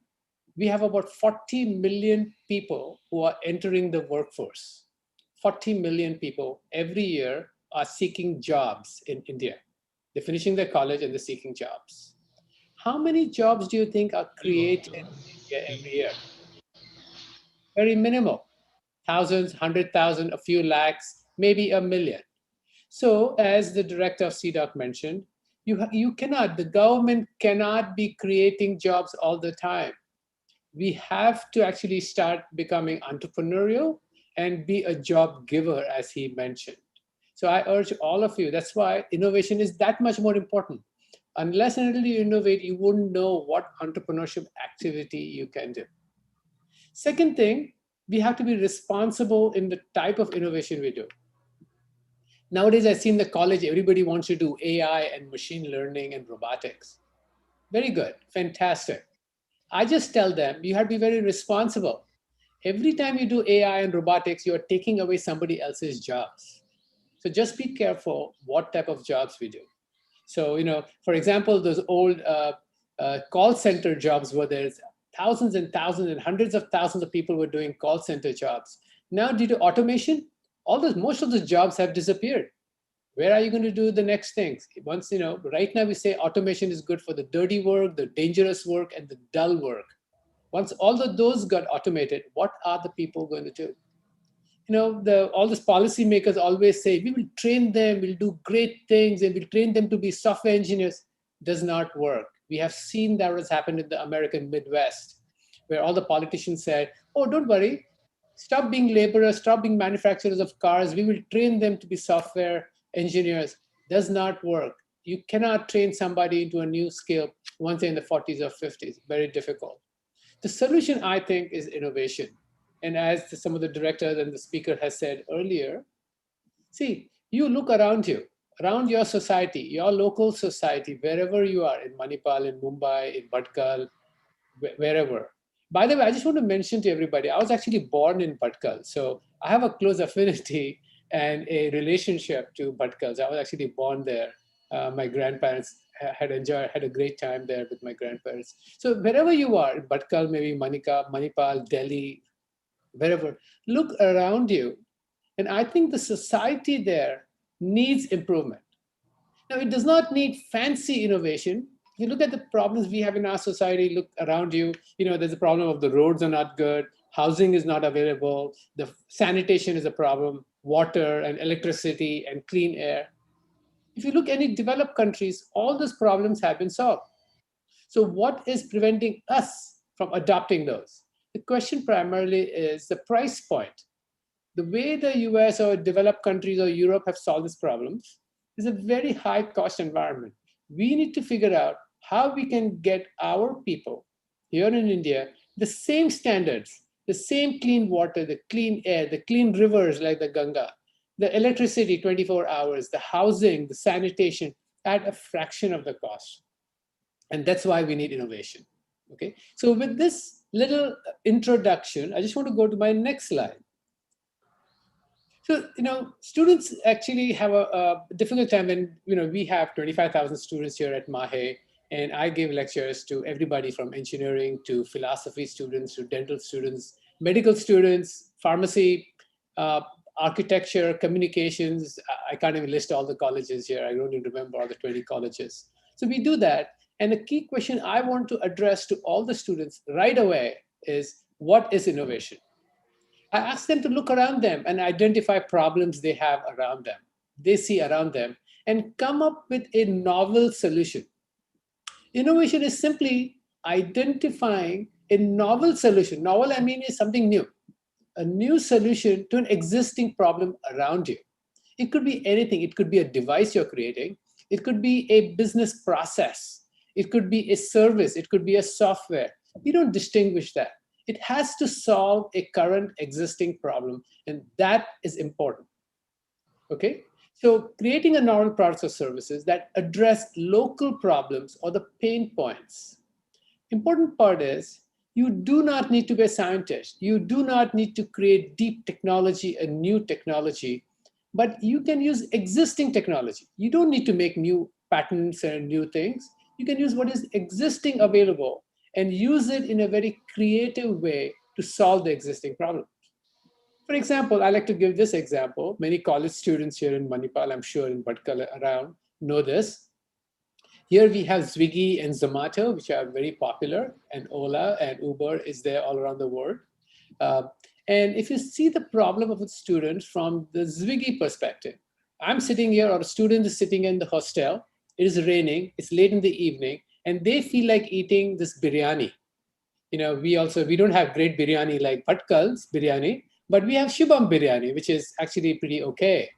we have about 40 million people who are entering the workforce. 40 million people every year are seeking jobs in India. They're finishing their college and they're seeking jobs. How many jobs do you think are created in India every year? Very minimal. Thousands, 100,000, a few lakhs, maybe a million. So as the director of CDOC mentioned, the government cannot be creating jobs all the time. We have to actually start becoming entrepreneurial and be a job giver, as he mentioned. So I urge all of you, that's why innovation is that much more important. Unless and until you innovate, you wouldn't know what entrepreneurship activity you can do. Second thing, we have to be responsible in the type of innovation we do. Nowadays, I see in the college, everybody wants to do AI and machine learning and robotics. Very good, fantastic. I just tell them, you have to be very responsible. Every time you do AI and robotics, you're taking away somebody else's jobs. So just be careful what type of jobs we do. So, for example, those old call center jobs where there's thousands and thousands and hundreds of thousands of people were doing call center jobs. Now, due to automation, most of the jobs have disappeared. Where are you going to do the next things? Once, right now we say automation is good for the dirty work, the dangerous work, and the dull work. Once all of those got automated, what are the people going to do? All these policymakers always say, we will train them, we'll do great things, and we'll train them to be software engineers. Does not work. We have seen that has happened in the American Midwest, where all the politicians said, oh, don't worry, stop being laborers, stop being manufacturers of cars, we will train them to be software engineers. Does not work. You cannot train somebody into a new skill once they're in the 40s or 50s. Very difficult. The solution, I think, is innovation. And as some of the directors and the speaker has said earlier, see, you look around you, around your society, your local society, wherever you are, in Manipal, in Mumbai, in Bhatkal, wherever. By the way, I just want to mention to everybody, I was actually born in Bhatkal. So I have a close affinity and a relationship to Bhatkal. So I was actually born there. My grandparents had a great time there with my grandparents. So wherever you are, in Bhatkal, maybe Manipal, Delhi, wherever, look around you. And I think the society there needs improvement. Now, it does not need fancy innovation. You look at the problems we have in our society, look around you, there's a problem of the roads are not good, housing is not available, the sanitation is a problem, water and electricity and clean air. If you look at any developed countries, all those problems have been solved. So what is preventing us from adopting those? The question primarily is the price point. The way the US or developed countries or Europe have solved these problems is a very high cost environment. We need to figure out how we can get our people here in India the same standards, the same clean water, the clean air, the clean rivers like the Ganga, the electricity 24 hours, the housing, the sanitation at a fraction of the cost. And that's why we need innovation. Okay. So with this little introduction, I just want to go to my next slide. So, students actually have a difficult time when, we have 25,000 students here at Mahe, and I give lectures to everybody from engineering to philosophy students to dental students, medical students, pharmacy, architecture, communications. I can't even list all the colleges here. I don't even remember all the 20 colleges. So we do that. And the key question I want to address to all the students right away is, what is innovation? I ask them to look around them and identify problems they have around them, they see around them, and come up with a novel solution. Innovation is simply identifying a novel solution. Novel, I mean, is something new, a new solution to an existing problem around you. It could be anything. It could be a device you're creating. It could be a business process. It could be a service. It could be a software. We don't distinguish that. It has to solve a current existing problem, and that is important. Okay? So creating a novel products or services that address local problems or the pain points. Important part is, you do not need to be a scientist. You do not need to create deep technology and new technology, but you can use existing technology. You don't need to make new patents and new things. You can use what is existing available and use it in a very creative way to solve the existing problem. For example, I like to give this example. Many college students here in Manipal, I'm sure in Bhatkal around, know this. Here we have Swiggy and Zomato, which are very popular, and Ola and Uber is there all around the world. And if you see the problem of a student from the Swiggy perspective, I'm sitting here, or a student is sitting in the hostel, it is raining, it's late in the evening, and they feel like eating this biryani. We don't have great biryani like Bhatkal's biryani, but we have Shubham biryani, which is actually pretty okay.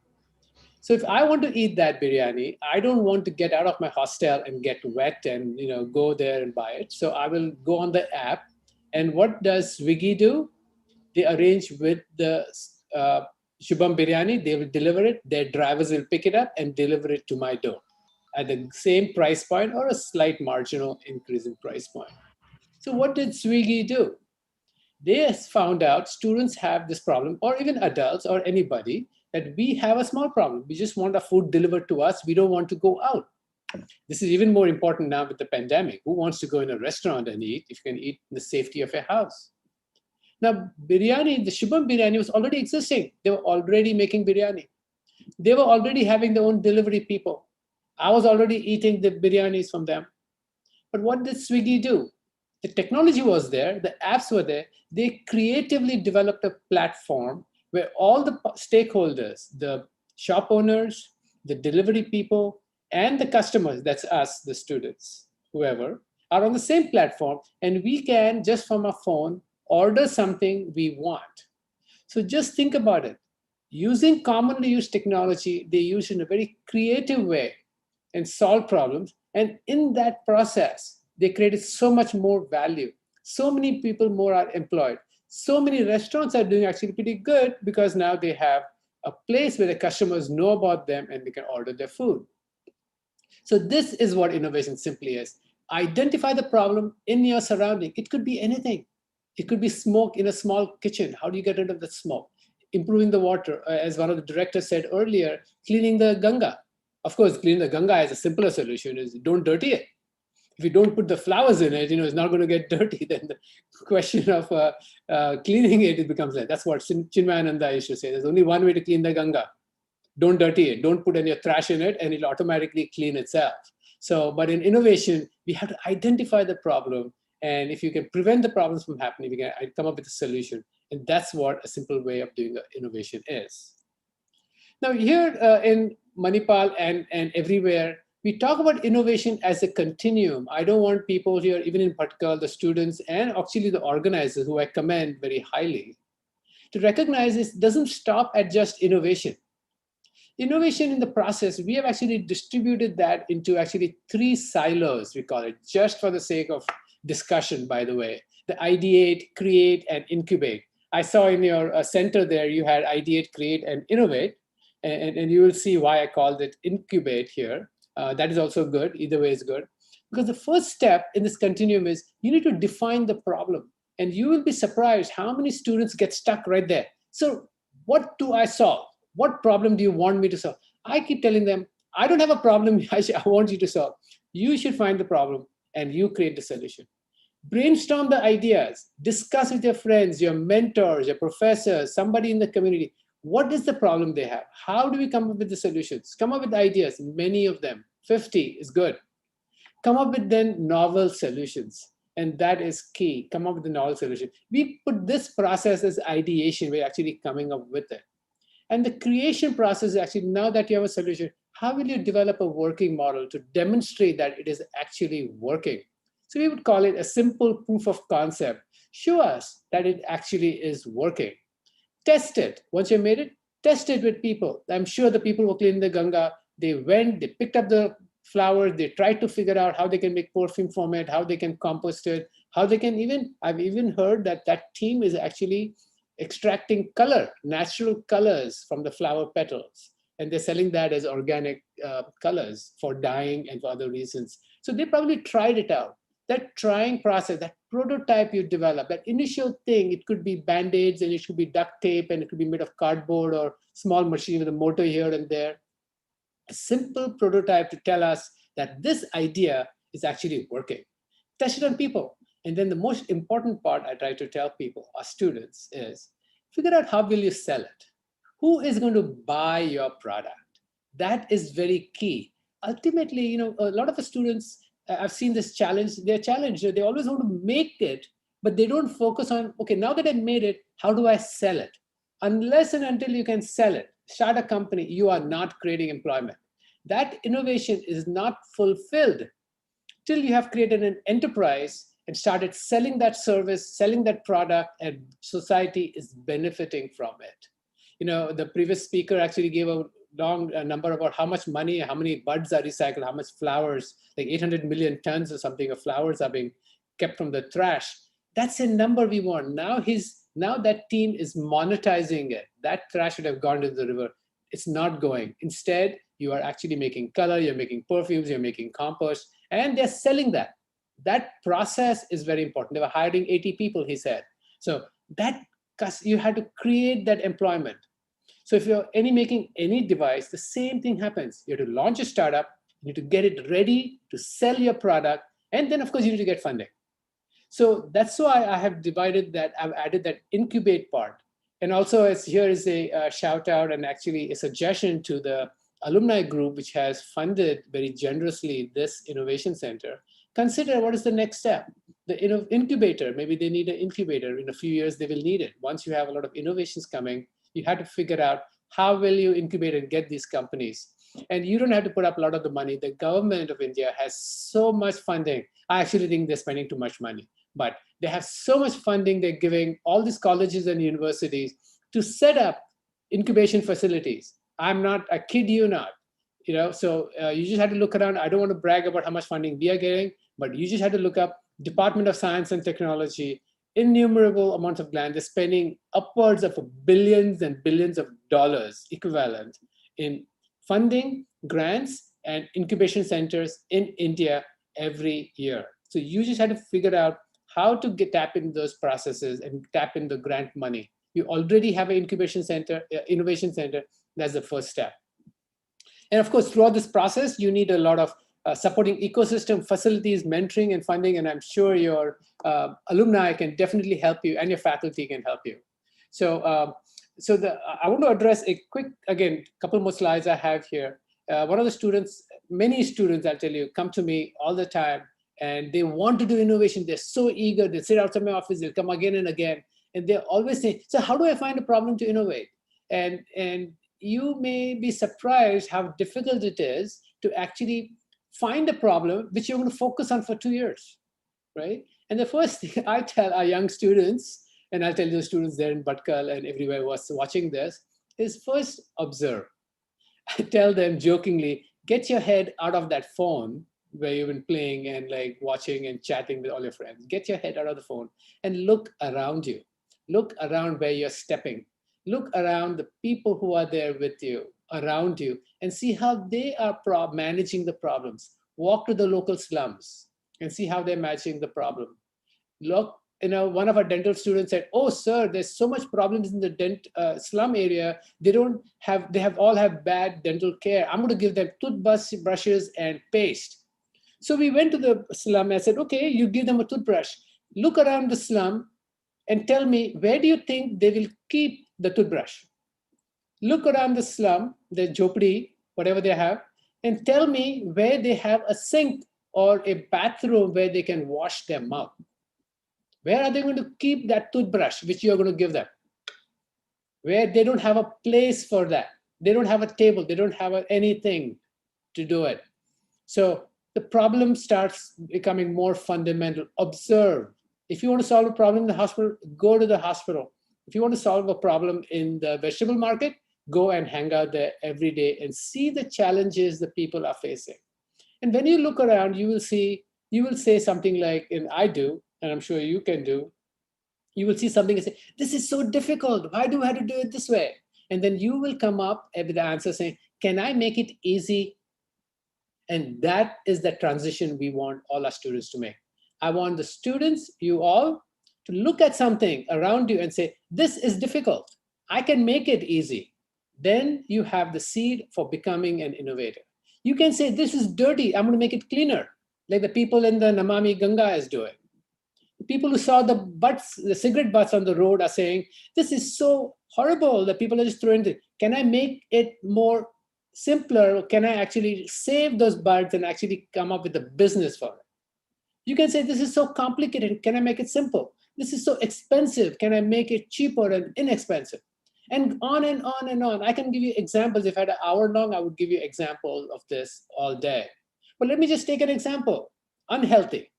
So if I want to eat that biryani, I don't want to get out of my hostel and get wet and go there and buy it. So I will go on the app. And what does Swiggy do? They arrange with the Shubham biryani, they will deliver it. Their drivers will pick it up and deliver it to my door at the same price point or a slight marginal increase in price point. So what did Swiggy do? They found out students have this problem, or even adults or anybody, that we have a small problem. We just want our food delivered to us. We don't want to go out. This is even more important now with the pandemic. Who wants to go in a restaurant and eat if you can eat in the safety of your house? Now, biryani, the Shubham biryani was already existing. They were already making biryani. They were already having their own delivery people. I was already eating the biryanis from them. But what did Swiggy do? The technology was there, the apps were there. They creatively developed a platform where all the stakeholders, the shop owners, the delivery people, and the customers, that's us, the students, whoever, are on the same platform, and we can, just from our phone, order something we want. So just think about it. Using commonly used technology, they use in a very creative way and solve problems. And in that process, they created so much more value. So many people more are employed. So many restaurants are doing actually pretty good because now they have a place where the customers know about them and they can order their food. So this is what innovation simply is. Identify the problem in your surrounding. It could be anything. It could be smoke in a small kitchen. How do you get rid of the smoke? Improving the water, as one of the directors said earlier, cleaning the Ganga. Of course, cleaning the Ganga as a simpler solution is don't dirty it. If you don't put the flowers in it, it's not going to get dirty. Then the question of cleaning it becomes like, that's what Chinmayananda used to say. There's only one way to clean the Ganga. Don't dirty it. Don't put any trash in it, and it'll automatically clean itself. So, but in innovation, we have to identify the problem. And if you can prevent the problems from happening, we can come up with a solution. And that's what a simple way of doing innovation is. Now here in Manipal and everywhere, we talk about innovation as a continuum. I don't want people here, even in Bhatkal, the students and actually the organizers who I commend very highly, to recognize this doesn't stop at just innovation. Innovation in the process, we have actually distributed that into actually 3 silos, we call it, just for the sake of discussion, by the way. The ideate, create, and incubate. I saw in your center there, you had ideate, create, and innovate. And you will see why I called it incubate here. That is also good. Either way is good. Because the first step in this continuum is you need to define the problem. And you will be surprised how many students get stuck right there. So what do I solve? What problem do you want me to solve? I keep telling them, I don't have a problem I want you to solve. You should find the problem and you create the solution. Brainstorm the ideas. Discuss with your friends, your mentors, your professors, somebody in the community. What is the problem they have? How do we come up with the solutions? Come up with ideas, many of them. 50 is good. Come up with then novel solutions. And that is key. Come up with a novel solution. We put this process as ideation. We're actually coming up with it. And the creation process is actually, now that you have a solution, how will you develop a working model to demonstrate that it is actually working? So we would call it a simple proof of concept. Show us that it actually is working. Test it. Once you made it, test it with people. I'm sure the people who cleaned the Ganga, they went, they picked up the flowers, they tried to figure out how they can make perfume from it, how they can compost it, how they can even, I've even heard that that team is actually extracting color, natural colors from the flower petals. And they're selling that as organic colors for dyeing and for other reasons. So they probably tried it out. That trying process, that prototype you develop, that initial thing, it could be band-aids and it could be duct tape and it could be made of cardboard or small machine with a motor here and there. A simple prototype to tell us that this idea is actually working. Test it on people. And then the most important part I try to tell people, our students, is figure out how will you sell it? Who is going to buy your product? That is very key. Ultimately, a lot of the students, I've seen this challenge, they're challenged. They always want to make it, but they don't focus on, okay, now that I made it, how do I sell it? Unless and until you can sell it, start a company, you are not creating employment. That innovation is not fulfilled till you have created an enterprise and started selling that service, selling that product, and society is benefiting from it. The previous speaker actually gave a long number about how much money, how many buds are recycled, how much flowers, like 800 million tons or something of flowers are being kept from the trash. That's a number we want. Now that team is monetizing it. That trash should have gone to the river. It's not going. Instead, you are actually making color, you're making perfumes, you're making compost, and they're selling that. That process is very important. They were hiring 80 people, he said. So you had to create that employment. So if you're making any device, the same thing happens. You have to launch a startup, you need to get it ready to sell your product, and then of course you need to get funding. So that's why I have divided that, I've added that incubate part. And also here is a shout out and actually a suggestion to the alumni group, which has funded very generously this innovation center. Consider what is the next step. The incubator, maybe they need an incubator. In a few years, they will need it. Once you have a lot of innovations coming, you have to figure out how will you incubate and get these companies. And you don't have to put up a lot of the money. The government of India has so much funding. I actually think they're spending too much money, but they have so much funding. They're giving all these colleges and universities to set up incubation facilities. I kid you not. So you just have to look around. I don't want to brag about how much funding we are getting, but you just have to look up Department of Science and Technology, innumerable amounts of land. They're spending upwards of billions and billions of dollars equivalent in funding, grants, and incubation centers in India every year. So you just have to figure out how to tap into those processes and tap into the grant money. You already have an incubation center, innovation center. That's the first step. And of course, throughout this process, you need a lot of supporting ecosystem, facilities, mentoring, and funding. And I'm sure your alumni can definitely help you, and your faculty can help you. So, I want to address a quick, again, couple more slides I have here. One of the students, many students, I'll tell you, come to me all the time, and they want to do innovation. They're so eager. They sit outside my office. They'll come again and again, and they always say, "So how do I find a problem to innovate?" And you may be surprised how difficult it is to actually find a problem which you're going to focus on for 2 years, right? And the first thing I tell our young students, and I'll tell the students there in Bhatkal and everywhere was watching this, is first observe. I tell them jokingly, get your head out of that phone where you've been playing and like watching and chatting with all your friends. Get your head out of the phone and look around you. Look around where you're stepping. Look around the people who are there with you, around you, and see how they are managing the problems. Walk to the local slums and see how they're managing the problem. Look, one of our dental students said, "Oh, sir, there's so much problems in the slum area. They all have bad dental care. I'm going to give them toothbrushes and paste." So we went to the slum and I said, "Okay, you give them a toothbrush. Look around the slum and tell me, where do you think they will keep the toothbrush? Look around the slum, the jhopdi, whatever they have, and tell me where they have a sink or a bathroom where they can wash their mouth. Where are they going to keep that toothbrush, which you're going to give them? Where they don't have a place for that. They don't have a table. They don't have anything to do it." So the problem starts becoming more fundamental. Observe. If you want to solve a problem in the hospital, go to the hospital. If you want to solve a problem in the vegetable market, go and hang out there every day and see the challenges the people are facing. And when you look around, you will say something like, and I do, and I'm sure you can do, you will see something and say, "This is so difficult. Why do I have to do it this way?" And then you will come up with the answer saying, "Can I make it easy?" And that is the transition we want all our students to make. I want the students, you all, to look at something around you and say, "This is difficult. I can make it easy." Then you have the seed for becoming an innovator. You can say, "This is dirty. I'm going to make it cleaner," like the people in the Namami Ganga is doing. The people who saw the cigarette butts on the road are saying, "This is so horrible that people are just throwing it. Can I make it more simpler? Can I actually save those butts and actually come up with a business for it?" You can say, "This is so complicated. Can I make it simple? This is so expensive. Can I make it cheaper and inexpensive?" And on and on and on. I can give you examples. If I had an hour long, I would give you examples of this all day. But let me just take an example. Unhealthy.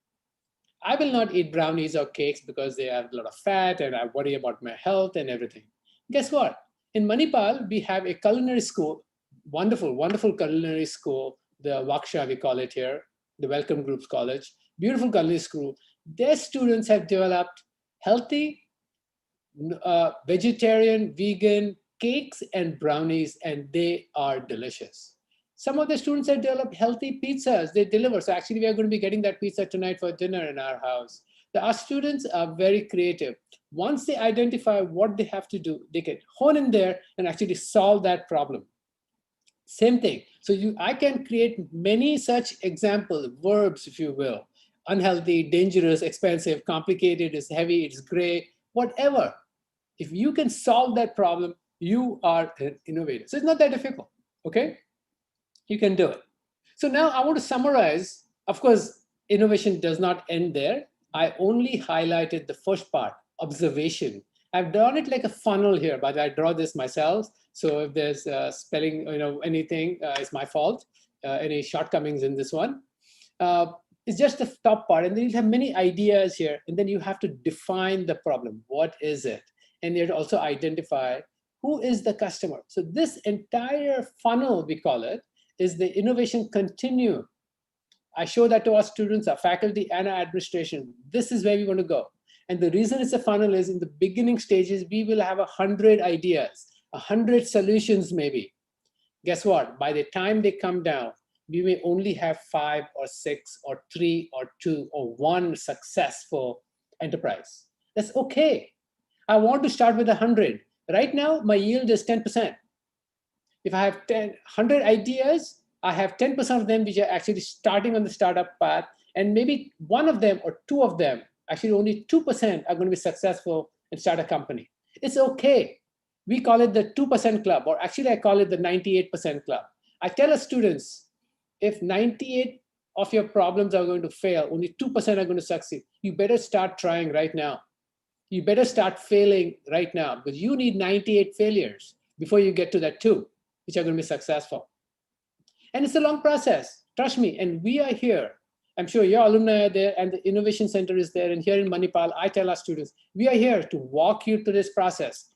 I will not eat brownies or cakes because they have a lot of fat and I worry about my health and everything. Guess what? In Manipal, we have a culinary school, wonderful, wonderful culinary school, the Waksha, we call it here, the Welcome Groups College, beautiful culinary school. Their students have developed healthy, vegetarian, vegan cakes and brownies, and they are delicious. Some of the students have developed healthy pizzas. They deliver. So actually, we are going to be getting that pizza tonight for dinner in our house. Our students are very creative. Once they identify what they have to do, they can hone in there and actually solve that problem. Same thing. So I can create many such examples, verbs, if you will. Unhealthy, dangerous, expensive, complicated, it's heavy, it's gray, whatever. If you can solve that problem, you are an innovator. So it's not that difficult, okay? You can do it. So now I want to summarize. Of course, innovation does not end there. I only highlighted the first part, observation. I've drawn it like a funnel here, but I draw this myself. So if there's spelling, anything, it's my fault. Any shortcomings in this one. It's just the top part. And then you have many ideas here. And then you have to define the problem. What is it? And you also identify who is the customer. So this entire funnel, we call it, is the innovation continuum. I show that to our students, our faculty, and our administration. This is where we want to go. And the reason it's a funnel is in the beginning stages, we will have 100 ideas, 100 solutions maybe. Guess what? By the time they come down, we may only have 5 or 6 or 3 or 2 or 1 successful enterprise. That's okay. I want to start with 100. Right now, my yield is 10%. If I have 100 ideas, I have 10% of them which are actually starting on the startup path, and maybe 1 of them or 2 of them, actually only 2% are going to be successful and start a company. It's okay. We call it the 2% club, or actually I call it the 98% club. I tell our students, if 98 of your problems are going to fail, only 2% are going to succeed. You better start trying right now. You better start failing right now, because you need 98 failures before you get to that 2, which are going to be successful. And it's a long process, trust me. And we are here. I'm sure your alumni are there and the Innovation Center is there. And here in Manipal, I tell our students, we are here to walk you through this process.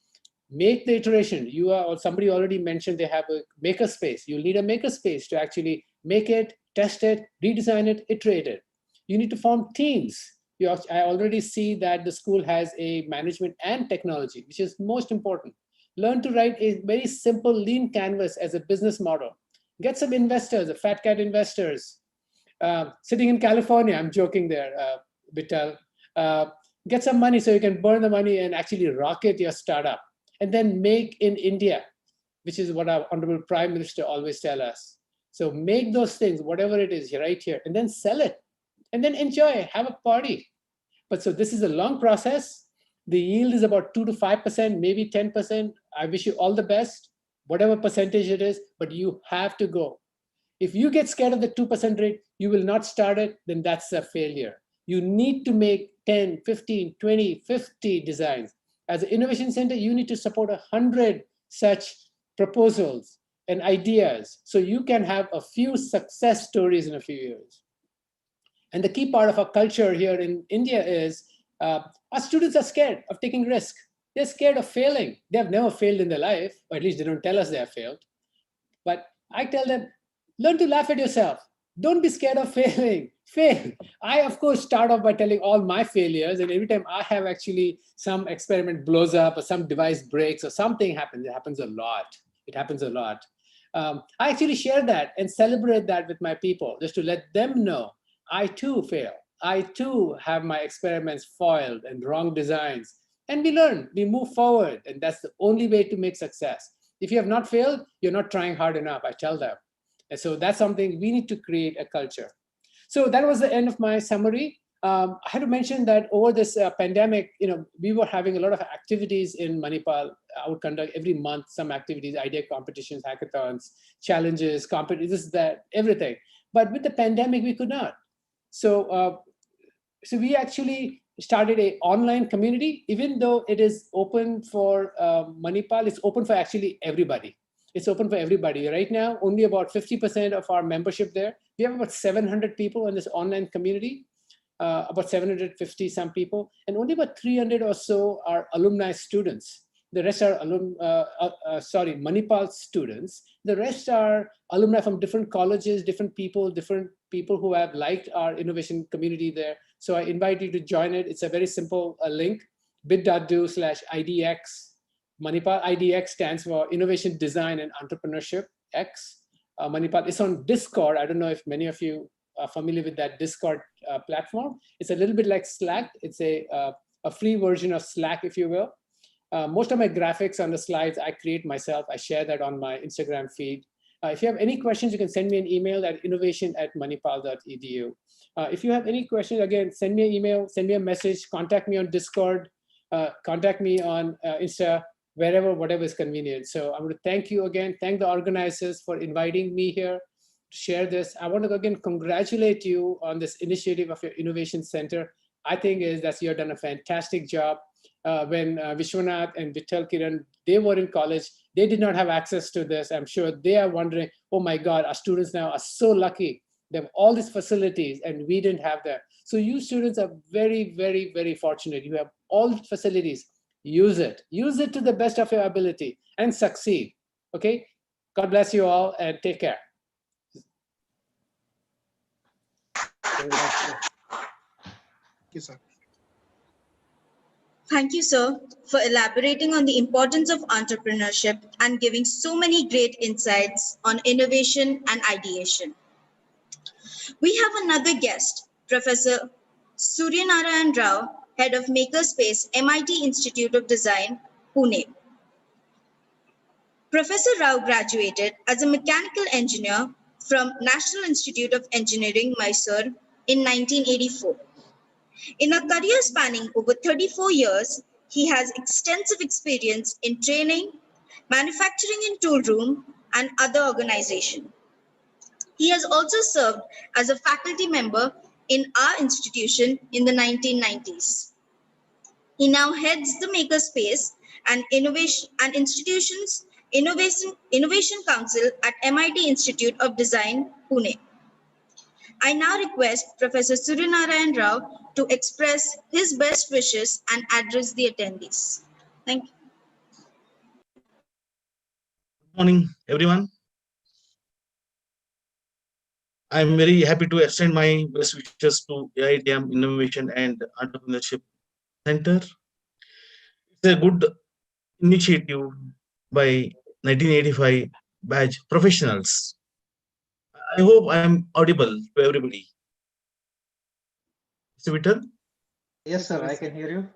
Make the iteration. You are, or somebody already mentioned they have a makerspace. You'll need a makerspace to actually make it, test it, redesign it, iterate it. You need to form teams. I already see that the school has a management and technology, which is most important. Learn to write a very simple lean canvas as a business model. Get some investors, the fat cat investors. Sitting in California, I'm joking there, Bhatkal. Get some money so you can burn the money and actually rocket your startup. And then make in India, which is what our Honorable Prime Minister always tells us. So make those things, whatever it is, right here, and then sell it. And then enjoy, have a party. But so this is a long process. The yield is about 2 to 5%, maybe 10%. I wish you all the best, whatever percentage it is, but you have to go. If you get scared of the 2% rate, you will not start it, then that's a failure. You need to make 10, 15, 20, 50 designs. As an innovation center, you need to support 100 such proposals and ideas so you can have a few success stories in a few years. And the key part of our culture here in India is our students are scared of taking risk. They're scared of failing. They have never failed in their life, or at least they don't tell us they have failed. But I tell them, learn to laugh at yourself. Don't be scared of failing. Fail. I, of course, start off by telling all my failures. And every time I have actually some experiment blows up or some device breaks or something happens, it happens a lot. It happens a lot. I actually share that and celebrate that with my people, just to let them know I too fail. I too have my experiments foiled and wrong designs. And we learn, we move forward. And that's the only way to make success. If you have not failed, you're not trying hard enough, I tell them. And so that's something we need to create a culture. So that was the end of my summary. I had to mention that over this pandemic, we were having a lot of activities in Manipal. I would conduct every month some activities, idea competitions, hackathons, challenges, this, that, everything. But with the pandemic, we could not. So we actually started an online community, even though it is open for Manipal, it's open for actually everybody. It's open for everybody. Right now, only about 50% of our membership there. We have about 700 people in this online community, about 750 some people, and only about 300 or so are alumni students. The rest are Manipal students. The rest are alumni from different colleges, different people who have liked our innovation community there. So I invite you to join it. It's a very simple link, bit.do/IDX. Manipal IDX stands for Innovation, Design, and Entrepreneurship X. Manipal is on Discord. I don't know if many of you are familiar with that Discord platform. It's a little bit like Slack. It's a free version of Slack, if you will. Most of my graphics on the slides I create myself. I share that on my Instagram feed. If you have any questions, you can send me an email at innovation@manipal.edu. If you have any questions, again, send me an email, send me a message, contact me on Discord, contact me on Insta, wherever, whatever is convenient. So I want to thank you again, thank the organizers for inviting me here to share this. I want to again congratulate you on this initiative of your Innovation Center. I think is that you have done a fantastic job. When Vishwanath and Vittal Kiran, they were in college, they did not have access to this. I'm sure they are wondering, oh my God, our students now are so lucky. They have all these facilities and we didn't have that. So you students are very, very, very fortunate. You have all facilities. Use it. Use it to the best of your ability and succeed. Okay? God bless you all and take care. Sir. Thank you, sir, for elaborating on the importance of entrepreneurship and giving so many great insights on innovation and ideation. We have another guest, Professor Suryanarayan Rao, Head of Makerspace, MIT Institute of Design, Pune. Professor Rao graduated as a mechanical engineer from National Institute of Engineering, Mysore in 1984. In a career spanning over 34 years, he has extensive experience in training, manufacturing in tool room, and other organizations. He has also served as a faculty member in our institution in the 1990s. He now heads the Makerspace and Innovation Council at MIT Institute of Design, Pune. I now request Professor Suryanarayan Rao to express his best wishes and address the attendees. Thank you. Good morning, everyone. I'm very happy to extend my best wishes to AITM Innovation and Entrepreneurship Center. It's a good initiative by 1985 batch professionals. I hope I am audible to everybody. Mr. Vittal? Yes, sir, I can hear you.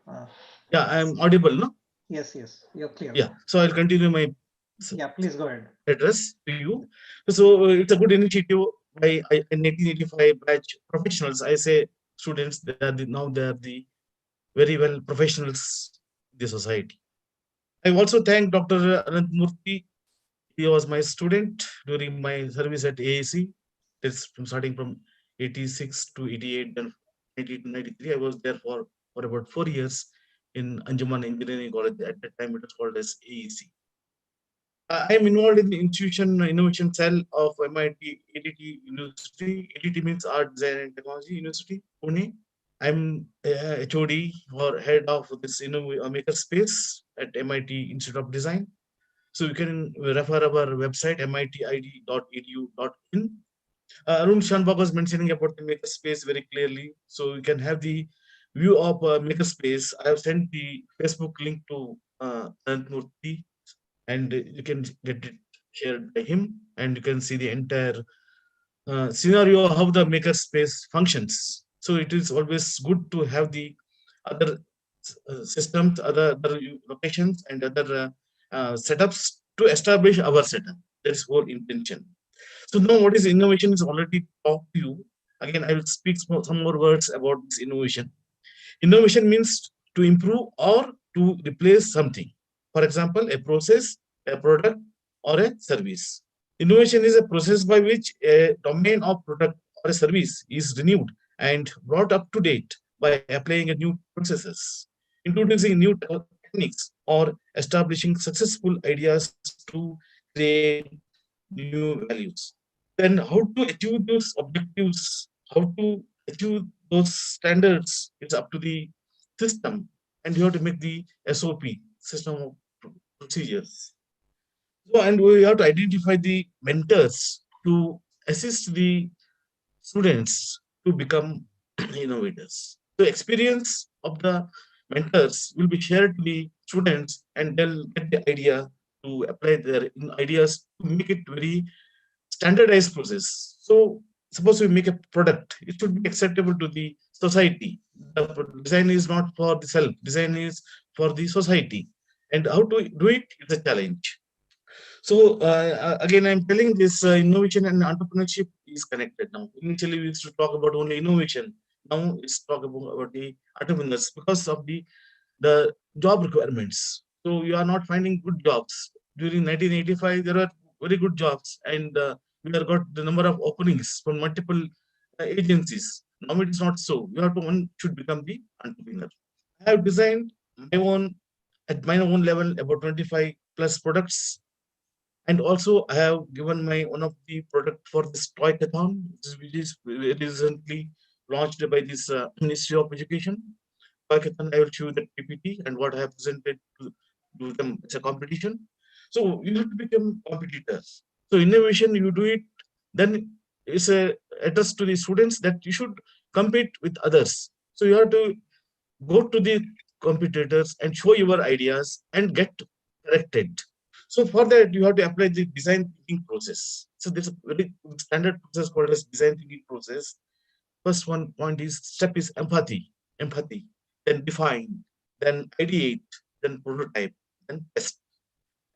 Yeah, I am audible, no? Yes, you're clear. Yeah, so I'll continue my please go ahead. Address to you. So it's a good initiative by 1985 batch professionals. I say students, now they are the very well professionals in the society. I also thank Dr. Anant Murthy. He was my student during my service at AAC. That's starting from 86 to 88 and 1993. I was there for about 4 years in Anjuman Engineering College. At that time, it was called as AEC. I am involved in the Institution Innovation Cell of MIT ADT University. ADT means Art, Design and Technology University, Pune. I'm HOD or head of this makerspace at MIT Institute of Design. So you can refer our website mitid.edu.in. Arun Shanbhag was mentioning about the makerspace very clearly. So you can have the view of makerspace. I have sent the Facebook link to Anant Murthy, and you can get it shared by him, and you can see the entire scenario how the makerspace functions. So it is always good to have the other systems, other locations, and other setups to establish our setup. That's whole intention. So now what is innovation is already talked to you. Again, I will speak some more words about this innovation. Innovation means to improve or to replace something. For example, a process, a product, or a service. Innovation is a process by which a domain of product or a service is renewed and brought up to date by applying a new processes, introducing new techniques, or establishing successful ideas to create new values. Then how to achieve those objectives, how to achieve those standards, it's up to the system, and you have to make the SOP, system of procedures. So, and we have to identify the mentors to assist the students to become innovators. The experience of the mentors will be shared to the students, and they'll get the idea to apply their ideas to make it very standardized process. So suppose we make a product, it should be acceptable to the society. The design is not for the self, design is for the society. And how to do it is a challenge. So again, I'm telling this innovation and entrepreneurship is connected now. Initially, we used to talk about only innovation. Now it's talk about the entrepreneurs because of the job requirements. So you are not finding good jobs. During 1985, there were very good jobs, and we have got the number of openings from multiple agencies. Now it is not so. You have to one should become the entrepreneur. I have designed my own at my own level about 25 plus products. And also I have given my one of the product for this toy-a-thon, which is very recently launched by this Ministry of Education. Toy-a-thon, I will show you the PPT and what I have presented to them as a competition. So you have to become competitors. So innovation, you do it, then it's a address to the students that you should compete with others. So you have to go to the competitors and show your ideas and get corrected. So for that, you have to apply the design thinking process. So there's a very standard process called as design thinking process. First one point is step is empathy, then define, then ideate, then prototype, then test.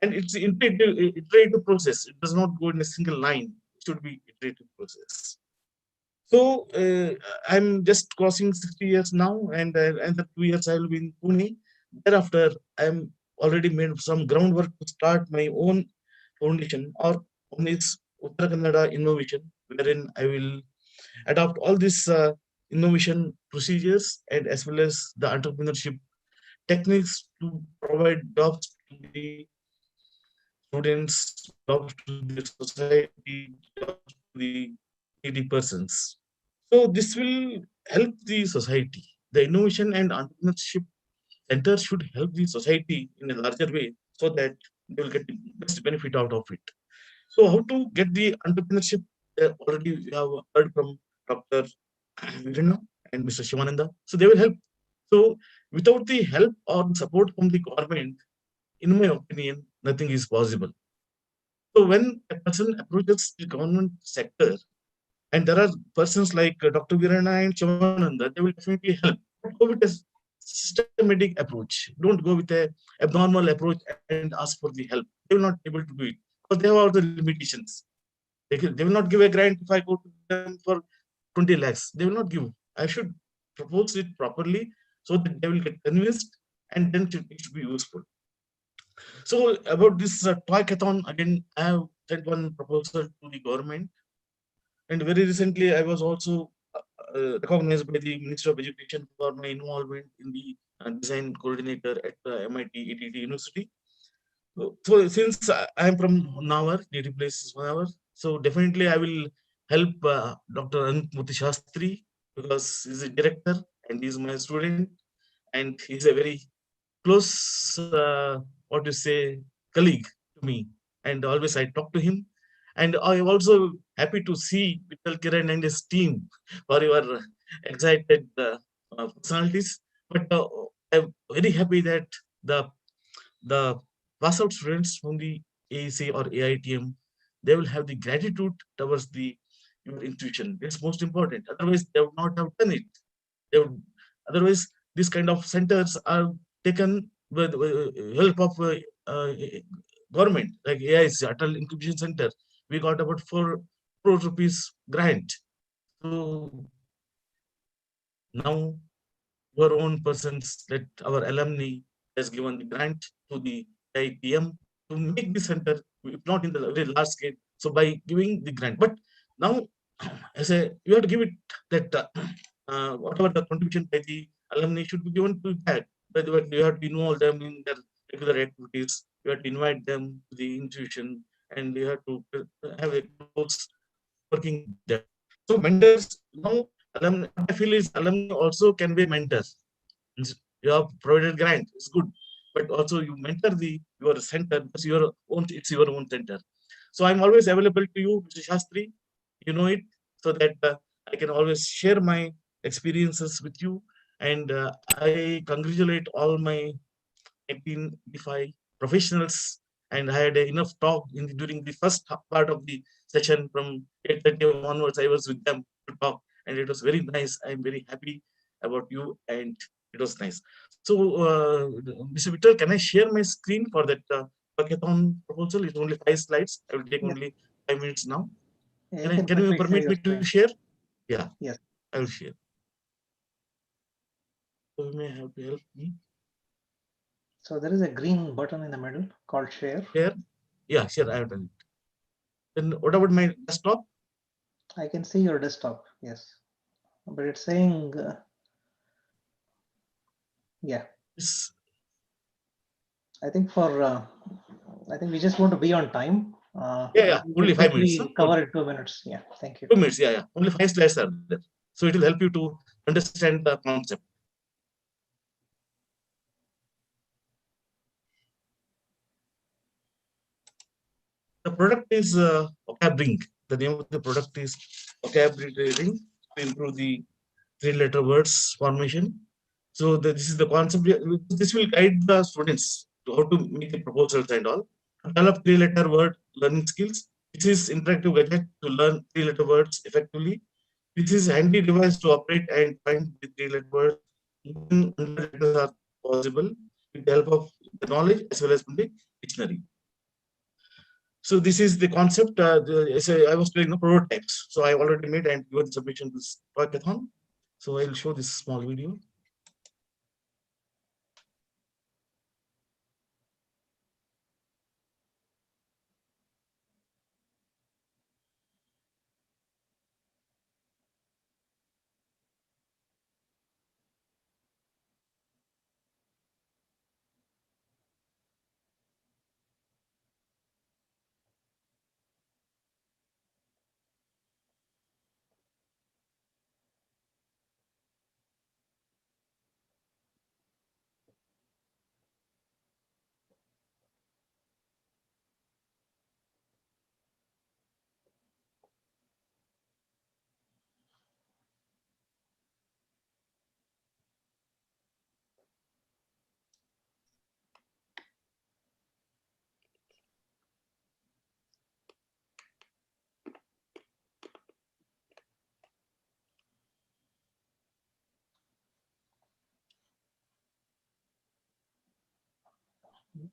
And it's an iterative process. It does not go in a single line. It should be iterative process. So I'm just crossing 60 years now, and the 2 years I will be in Pune. Thereafter, I'm already made some groundwork to start my own foundation, or one is Uttara Kannada Innovation, wherein I will adopt all these innovation procedures and as well as the entrepreneurship techniques to provide jobs to the students, jobs to the society, jobs to the needy persons. So this will help the society. The innovation and entrepreneurship center should help the society in a larger way so that they will get the best benefit out of it. So how to get the entrepreneurship? Already we have heard from Dr. Virena and Mr. Shivananda. So they will help. So without the help or support from the government, in my opinion, nothing is possible. So when a person approaches the government sector, and there are persons like Dr. Virana and Shivananda, they will definitely help. But go with a systematic approach. Don't go with a abnormal approach and ask for the help. They will not be able to do it because they have all the limitations. They will not give a grant if I go to them for 20 lakhs. They will not give. I should propose it properly so that they will get convinced and then it should be useful. So about this toy-a-thon, again, I have sent one proposal to the government. And very recently, I was also recognized by the Minister of Education for my involvement in the design coordinator at MIT ATT University. So since I am from Honavar, native place is Honavar, so definitely I will help Dr. Anantmurthy Shastri because he's a director and he's my student and he's a very close, what you say, colleague to me. And always I talk to him. And I'm also happy to see Bhatkal Kiran and his team for your excited personalities. But I'm very happy that the pass out students from the AEC or AITM, they will have the gratitude towards your institution. It's most important. Otherwise, they would not have done it. They would, otherwise, these kind of centers are taken with help of government, like AIC, Atal Incubation Center. We got about 4 crore rupees grant. So now your own persons that our alumni has given the grant to the AITM to make the center, if not in the very large scale, so by giving the grant. But now, as a you have to give it that whatever the contribution by the alumni should be given to that. But you have to involve them in their regular activities. You have to invite them to the institution, and you have to have a close working there. So mentors now, alumni, I feel is alumni also can be mentors. You have provided grant, it's good, but also you mentor your center. It's your own center. So I'm always available to you, Mr. Shastri. You know it, so that I can always share my experiences with you. And I congratulate all my 1885 professionals. And I had enough talk during the first part of the session from 8:30 onwards. I was with them to talk, and it was very nice. I'm very happy about you, and it was nice. So, Mr. Vittal, can I share my screen for that hackathon proposal? It's only 5 slides. I will take only 5 minutes now. Can you permit me to share? Yeah. Yes. I will share. So you may have to help me. So there is a green button in the middle called share. Share? Yeah, share. I have done it. Then what about my desktop? I can see your desktop. Yes. but it's saying, yeah. Yes. I think I think we just want to be on time. Yeah, We only can 5 minutes. quickly cover in 2 minutes. Yeah, thank you. 2 minutes, yeah. Only 5 slides are there. So it will help you to understand the concept. The product is vocab The name of the product is vocabulary ring to improve the 3-letter words formation. So this is the concept. This will guide the students to how to make the proposals and all. Develop 3-letter word learning skills. This is interactive gadget to learn 3-letter words effectively. This is handy device to operate and find the 3-letter words. Even 100 letters are possible with the help of the knowledge as well as from the dictionary. So this is the concept. I was doing the prototypes. So I already made and given submission to this hackathon. So I will show this small video.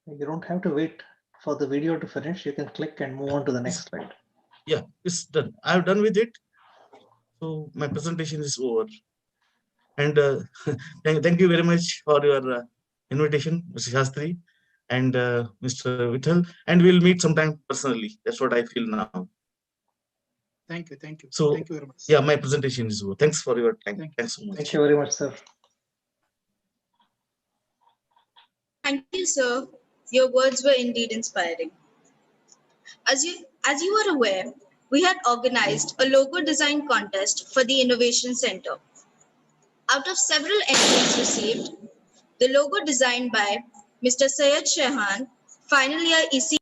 You don't have to wait for the video to finish. You can click and move on to the next slide. Yeah, it's done. I've done with it. So my presentation is over. And thank you very much for your invitation, Mr. Shastri and Mr. Vithal. And we'll meet sometime personally. That's what I feel now. Thank you. Thank you. So, Thank you very much. Yeah, my presentation is over. Thanks for your time. Thanks so much. Thank you very much, sir. Thank you, sir. Your words were indeed inspiring. As you are aware, we had organized a logo design contest for the Innovation Center. Out of several entries received, the logo designed by Mr. Syed Shehan, final year EC.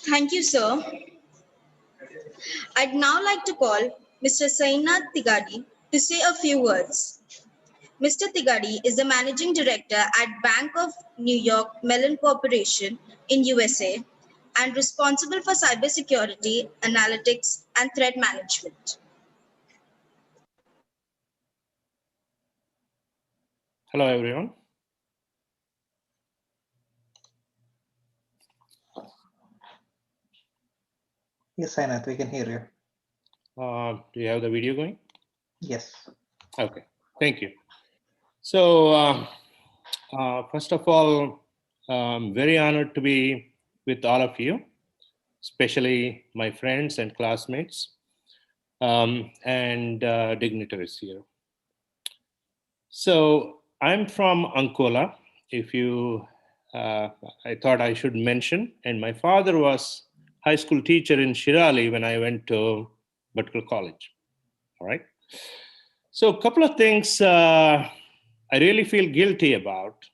Thank you, sir. I'd now like to call Mr. Sainath Tigadi to say a few words. Mr. Tigadi is the Managing Director at Bank of New York Mellon Corporation in USA and responsible for cybersecurity, analytics, and threat management. Hello, everyone. Yes, Sainath, we can hear you. Do you have the video going? Yes. Okay, thank you. So first of all, I'm very honored to be with all of you, especially my friends and classmates and dignitaries here. So I'm from Ankola, if you, I thought I should mention. And my father was high school teacher in Shirali when I went to Bhatkal College. All right. So a couple of things I really feel guilty about,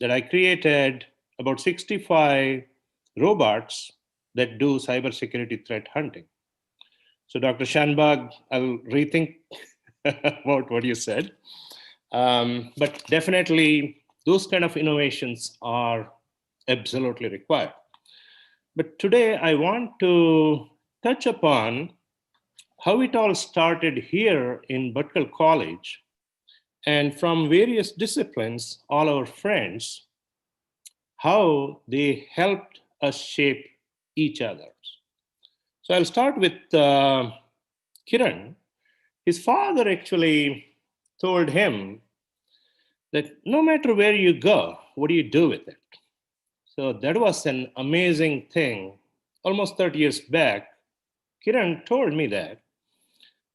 that I created about 65 robots that do cybersecurity threat hunting. So Dr. Shanbag, I'll rethink about what you said. But definitely those kind of innovations are absolutely required. But today I want to touch upon how it all started here in Bhatkal College, and from various disciplines, all our friends, how they helped us shape each other. So I'll start with Kiran. His father actually told him that no matter where you go, what do you do with it? So that was an amazing thing. Almost 30 years back, Kiran told me that.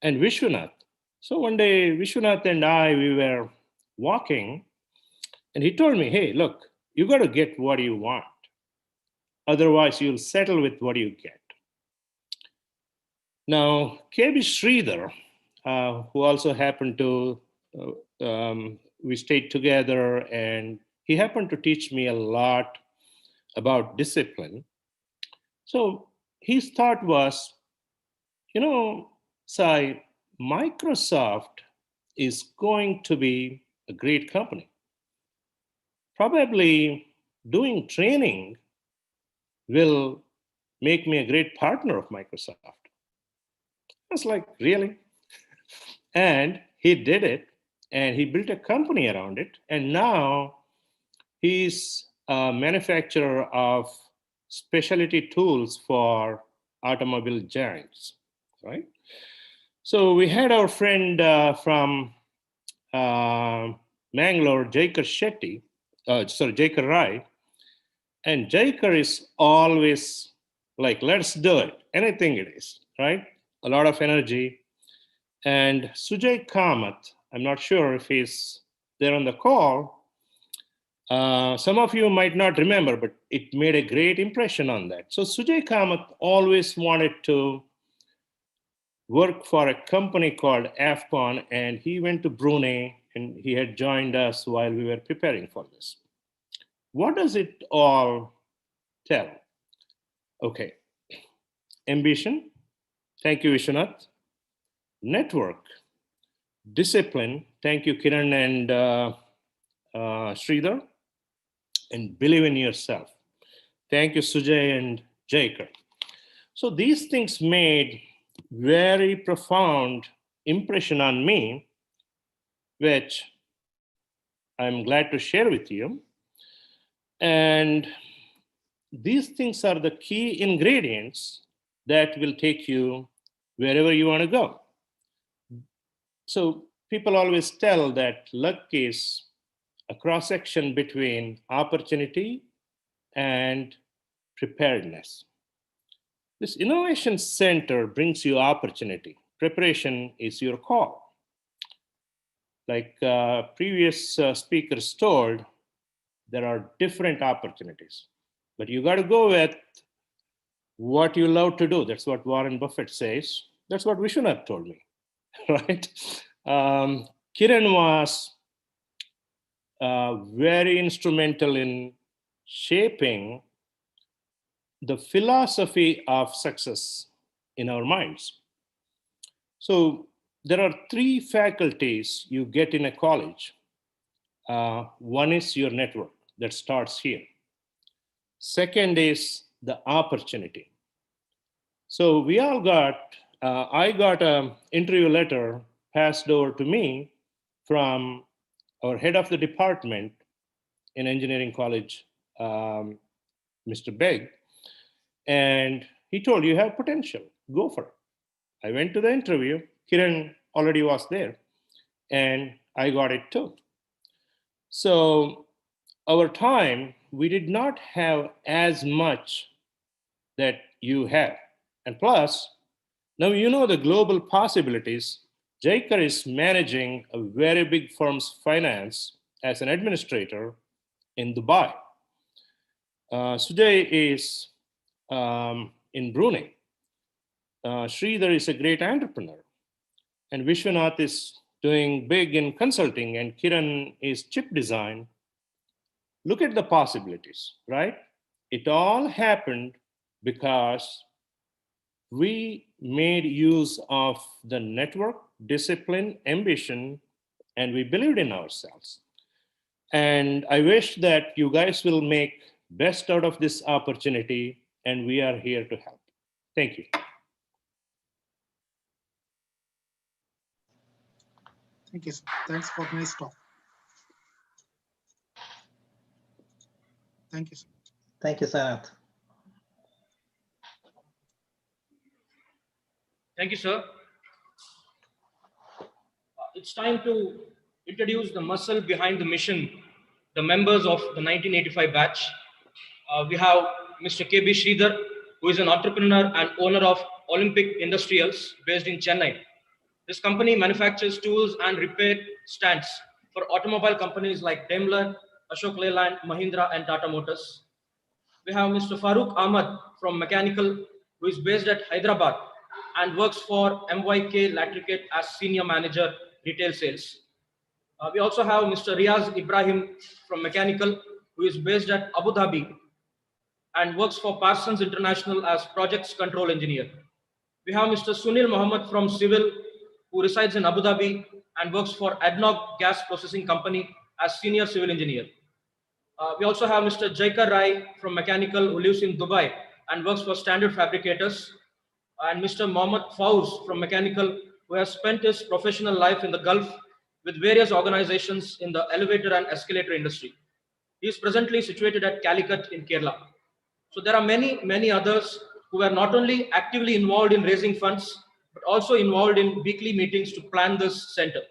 And Vishwanath. So one day, Vishwanath and I, we were walking, and he told me, hey, look, you got to get what you want. Otherwise, you'll settle with what you get. Now, KB Sridhar, who also happened to, we stayed together, and he happened to teach me a lot about discipline. So his thought was, Sai, Microsoft is going to be a great company. Probably doing training will make me a great partner of Microsoft. I was like, really? And he did it, and he built a company around it. And now he's a manufacturer of specialty tools for automobile giants, right? So we had our friend from Mangalore, Jaikar Rai. And Jaikar is always like, let's do it. Anything it is, right? A lot of energy. And Sujay Kamath, I'm not sure if he's there on the call. Some of you might not remember, but it made a great impression on that. So Sujay Kamath always wanted to work for a company called AFCON, and he went to Brunei, and he had joined us while we were preparing for this. What does it all tell? Okay. Ambition. Thank you, Vishwanath. Network. Discipline. Thank you, Kiran and Sridhar. And believe in yourself. Thank you, Sujay and Jaikar. So these things made very profound impression on me, which I'm glad to share with you. And these things are the key ingredients that will take you wherever you want to go. So people always tell that luck is a cross-section between opportunity and preparedness. This innovation center brings you opportunity. Preparation is your call. Like previous speakers told, there are different opportunities, but you got to go with what you love to do. That's what Warren Buffett says. That's what Vishwanath told me, right? Kiran was very instrumental in shaping the philosophy of success in our minds. So there are 3 faculties you get in a college. One is your network that starts here. Second is the opportunity. So we all got, I got an interview letter passed over to me from our head of the department in engineering college, Mr. Begg. And he told, you have potential, go for it. I went to the interview, Kiran already was there, and I got it too. So over time, we did not have as much that you have. And plus, now you know the global possibilities. Jaikar is managing a very big firm's finance as an administrator, in Dubai. Sujay is in Brunei. Sridhar is a great entrepreneur. And Vishwanath is doing big in consulting, and Kiran is chip design. Look at the possibilities, right? It all happened because we made use of the network, discipline, ambition, and we believed in ourselves. And I wish that you guys will make best out of this opportunity, and we are here to help. Thank you. Thank you, sir. Thanks for nice talk. Thank you, sir. Thank you, Sanath. Thank you, sir. It's time to introduce the muscle behind the mission, the members of the 1985 batch. We have Mr. KB Sridhar, who is an entrepreneur and owner of Olympic Industrials based in Chennai. This company manufactures tools and repair stands for automobile companies like Daimler, Ashok Leyland, Mahindra, and Tata Motors. We have Mr. Farooq Ahmad from Mechanical, who is based at Hyderabad and works for MYK Latricate as Senior Manager, Retail Sales. We also have Mr. Riaz Ibrahim from Mechanical, who is based at Abu Dhabi and works for Parsons International as Projects Control Engineer. We have Mr. Sunil Mohammed from Civil, who resides in Abu Dhabi and works for ADNOC Gas Processing Company as Senior Civil Engineer. We also have Mr. Jaikar Rai from Mechanical, who lives in Dubai and works for Standard Fabricators, and Mr. Mohammed Fauz from Mechanical, who has spent his professional life in the Gulf with various organizations in the elevator and escalator industry. He is presently situated at Calicut in Kerala. So there are many others who are not only actively involved in raising funds, but also involved in weekly meetings to plan this center.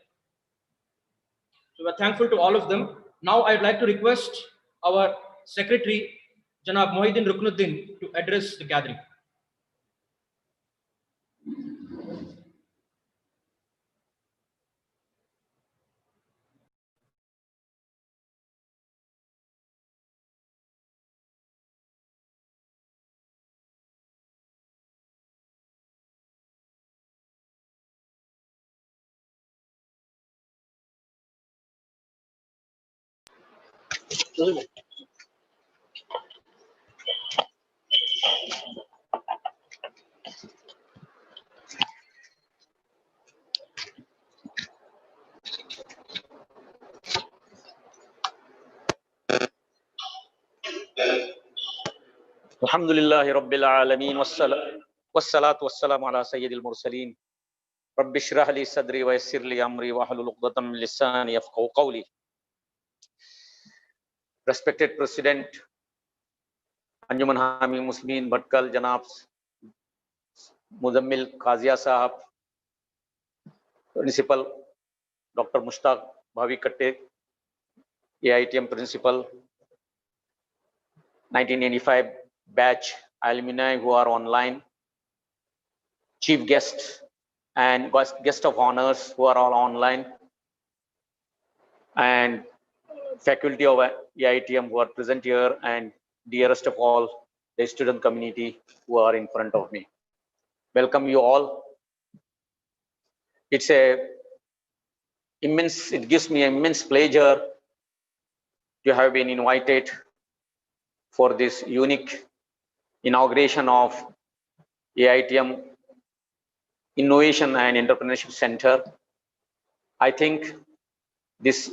So we're thankful to all of them. Now I'd like to request our secretary, Janab Mohiddin Ruknuddin, to address the gathering. Alhamdulillahi Rabbil Alameen wassalatu wassalamu ala Sayyidil Mursaleen Rabbi shrah li sadri wa yassir li amri wa hlul uqdatam min lisani yafqahu qawli. Respected President Anjuman Hami Muslimin Bhatkal, Janab Muzammil Qazia Sahab, Principal Dr. Mushtaq Bhavi Katte, AITM Principal, 1985 batch alumni who are online, chief guests and guest of honors who are all online, and faculty of AITM who are present here, and dearest of all, the student community who are in front of me. Welcome you all. It gives me immense pleasure to have been invited for this unique inauguration of AITM Innovation and Entrepreneurship Center. I think this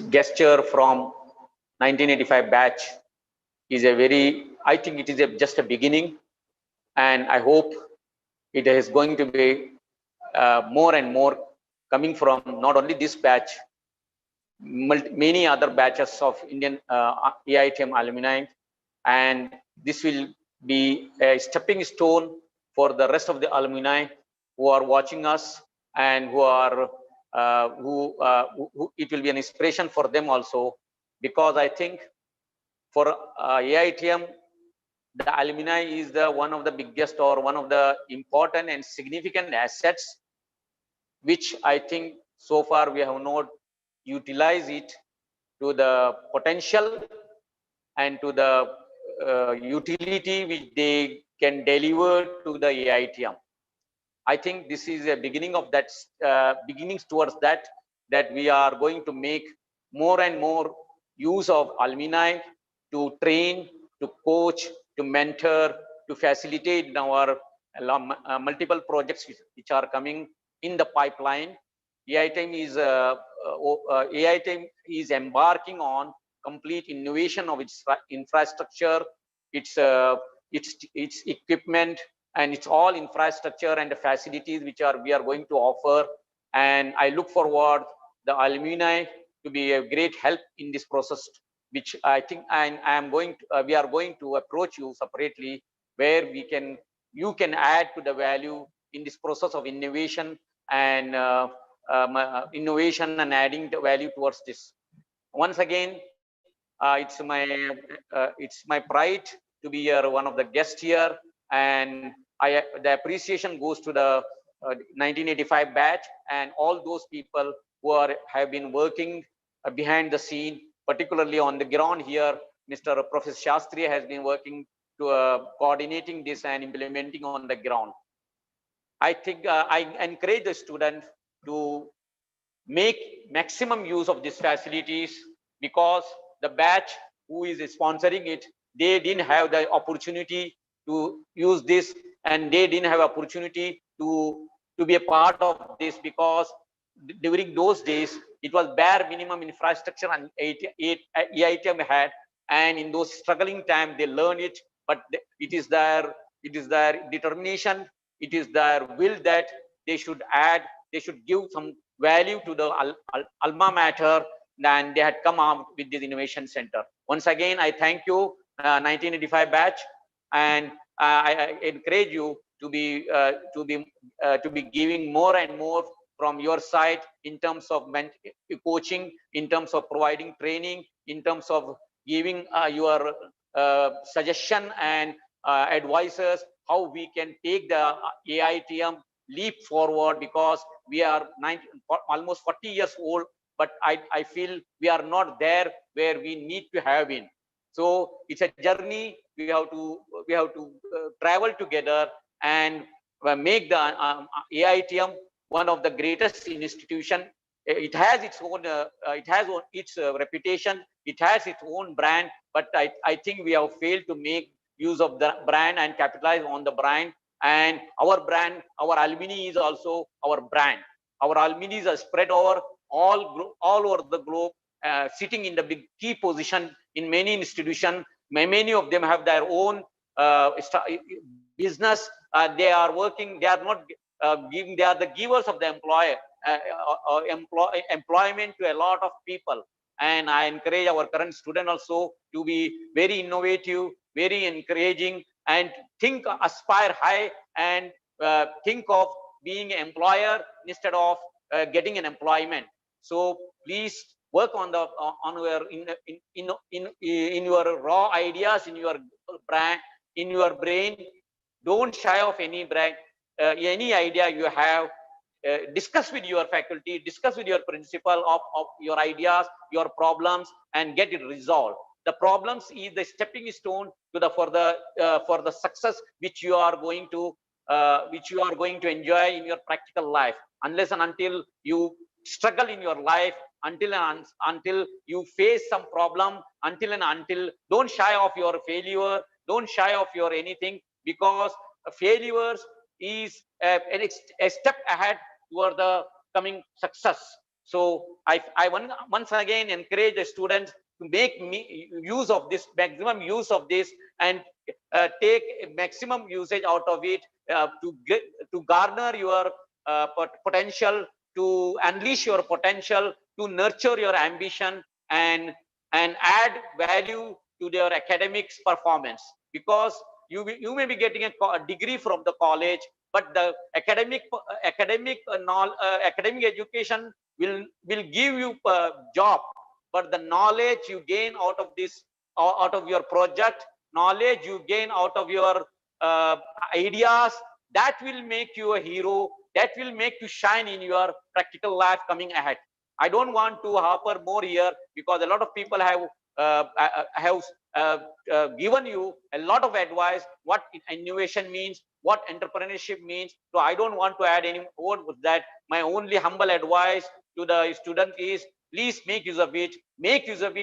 gesture from 1985 batch is I think it is just a beginning, and I hope it is going to be more and more coming from not only this batch, many other batches of Indian AITM alumni, and this will be a stepping stone for the rest of the alumni who are watching us, and it will be an inspiration for them also, because I think for AITM, the alumni is one of the biggest or one of the important and significant assets, which I think so far we have not utilized it to the potential and to the utility which they can deliver to the AITM. I think this is a beginning of that, beginnings towards that we are going to make more and more use of alumni to train, to coach, to mentor, to facilitate in our multiple projects which are coming in the pipeline. AITM is embarking on complete innovation of its infrastructure, its equipment, and it's all infrastructure and the facilities which we are going to offer. And I look forward the alumni to be a great help in this process, which I think we are going to approach you separately, where you can add to the value in this process of innovation and adding the value towards this. Once again, it's my pride to be here, one of the guests here, and the appreciation goes to the 1985 batch and all those people who have been working behind the scene, particularly on the ground here. Mr. Professor Shastri has been working to coordinating this and implementing on the ground. I think I encourage the students to make maximum use of these facilities, because the batch who is sponsoring it, they didn't have the opportunity to use this, and they didn't have opportunity to be a part of this, because during those days it was bare minimum infrastructure and AITM had, and in those struggling times they learned it. But it is their determination, it is their will that they should give some value to the alma mater, and they had come out with this innovation center. Once again, I thank you, 1985 batch, and I encourage you to be giving more and more from your side in terms of coaching, in terms of providing training, in terms of giving your suggestion and advices, how we can take the AITM leap forward, because we are almost 40 years old, but I feel we are not there where we need to have been. So it's a journey. We have to travel together and make the AITM one of the greatest institution. It has its own reputation, it has its own brand, but I think we have failed to make use of the brand and capitalize on the brand. And our brand, our alumni is also our brand. Our alumni are spread over all over the globe, sitting in the big key position in many institutions. Many of them have their own business. They are working. They are not giving. They are the givers of the employment to a lot of people. And I encourage our current student also to be very innovative, very encouraging, and aspire high, and think of being an employer instead of getting an employment. So please work on your raw ideas, in your brand, in your brain. Don't shy of any brand, any idea you have. Discuss with your faculty, discuss with your principal of your ideas, your problems, and get it resolved. The problems is the stepping stone to for the success which you are going to enjoy in your practical life. Unless and until you struggle in your life, until you face some problem, don't shy of your failure, don't shy of your anything, because failures is a step ahead toward the coming success. So I once again encourage the students to make use of this, maximum use of this, and take maximum usage out of it, to garner your potential, to unleash your potential, to nurture your ambition, and add value to their academics performance. Because you may be getting a degree from the college, but the academic education will give you a job, but the knowledge you gain out of this, out of your project, knowledge you gain out of your ideas, that will make you a hero, that will make you shine in your practical life coming ahead. I don't want to harper more here because a lot of people have given you a lot of advice, what innovation means, what entrepreneurship means. So I don't want to add any more with that. My only humble advice to the student is, please make use of it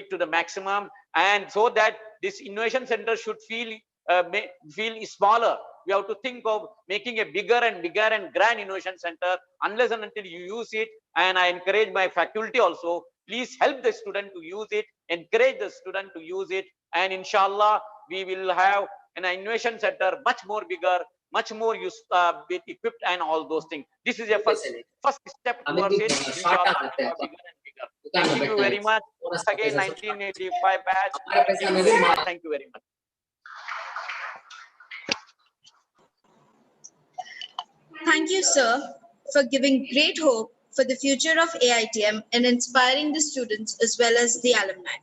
to the maximum, and so that this innovation center should feel smaller. We have to think of making a bigger and grand innovation center. Unless and until you use it, and I encourage my faculty also, please help the student to use it, encourage the student to use it, and inshallah we will have an innovation center much more bigger, much more equipped, and all those things. This is a first step towards it. Inshallah, bigger and bigger. Thank you very much. Once again, 1985 batch. Thank you very much. Thank you, sir, for giving great hope for the future of AITM and inspiring the students as well as the alumni.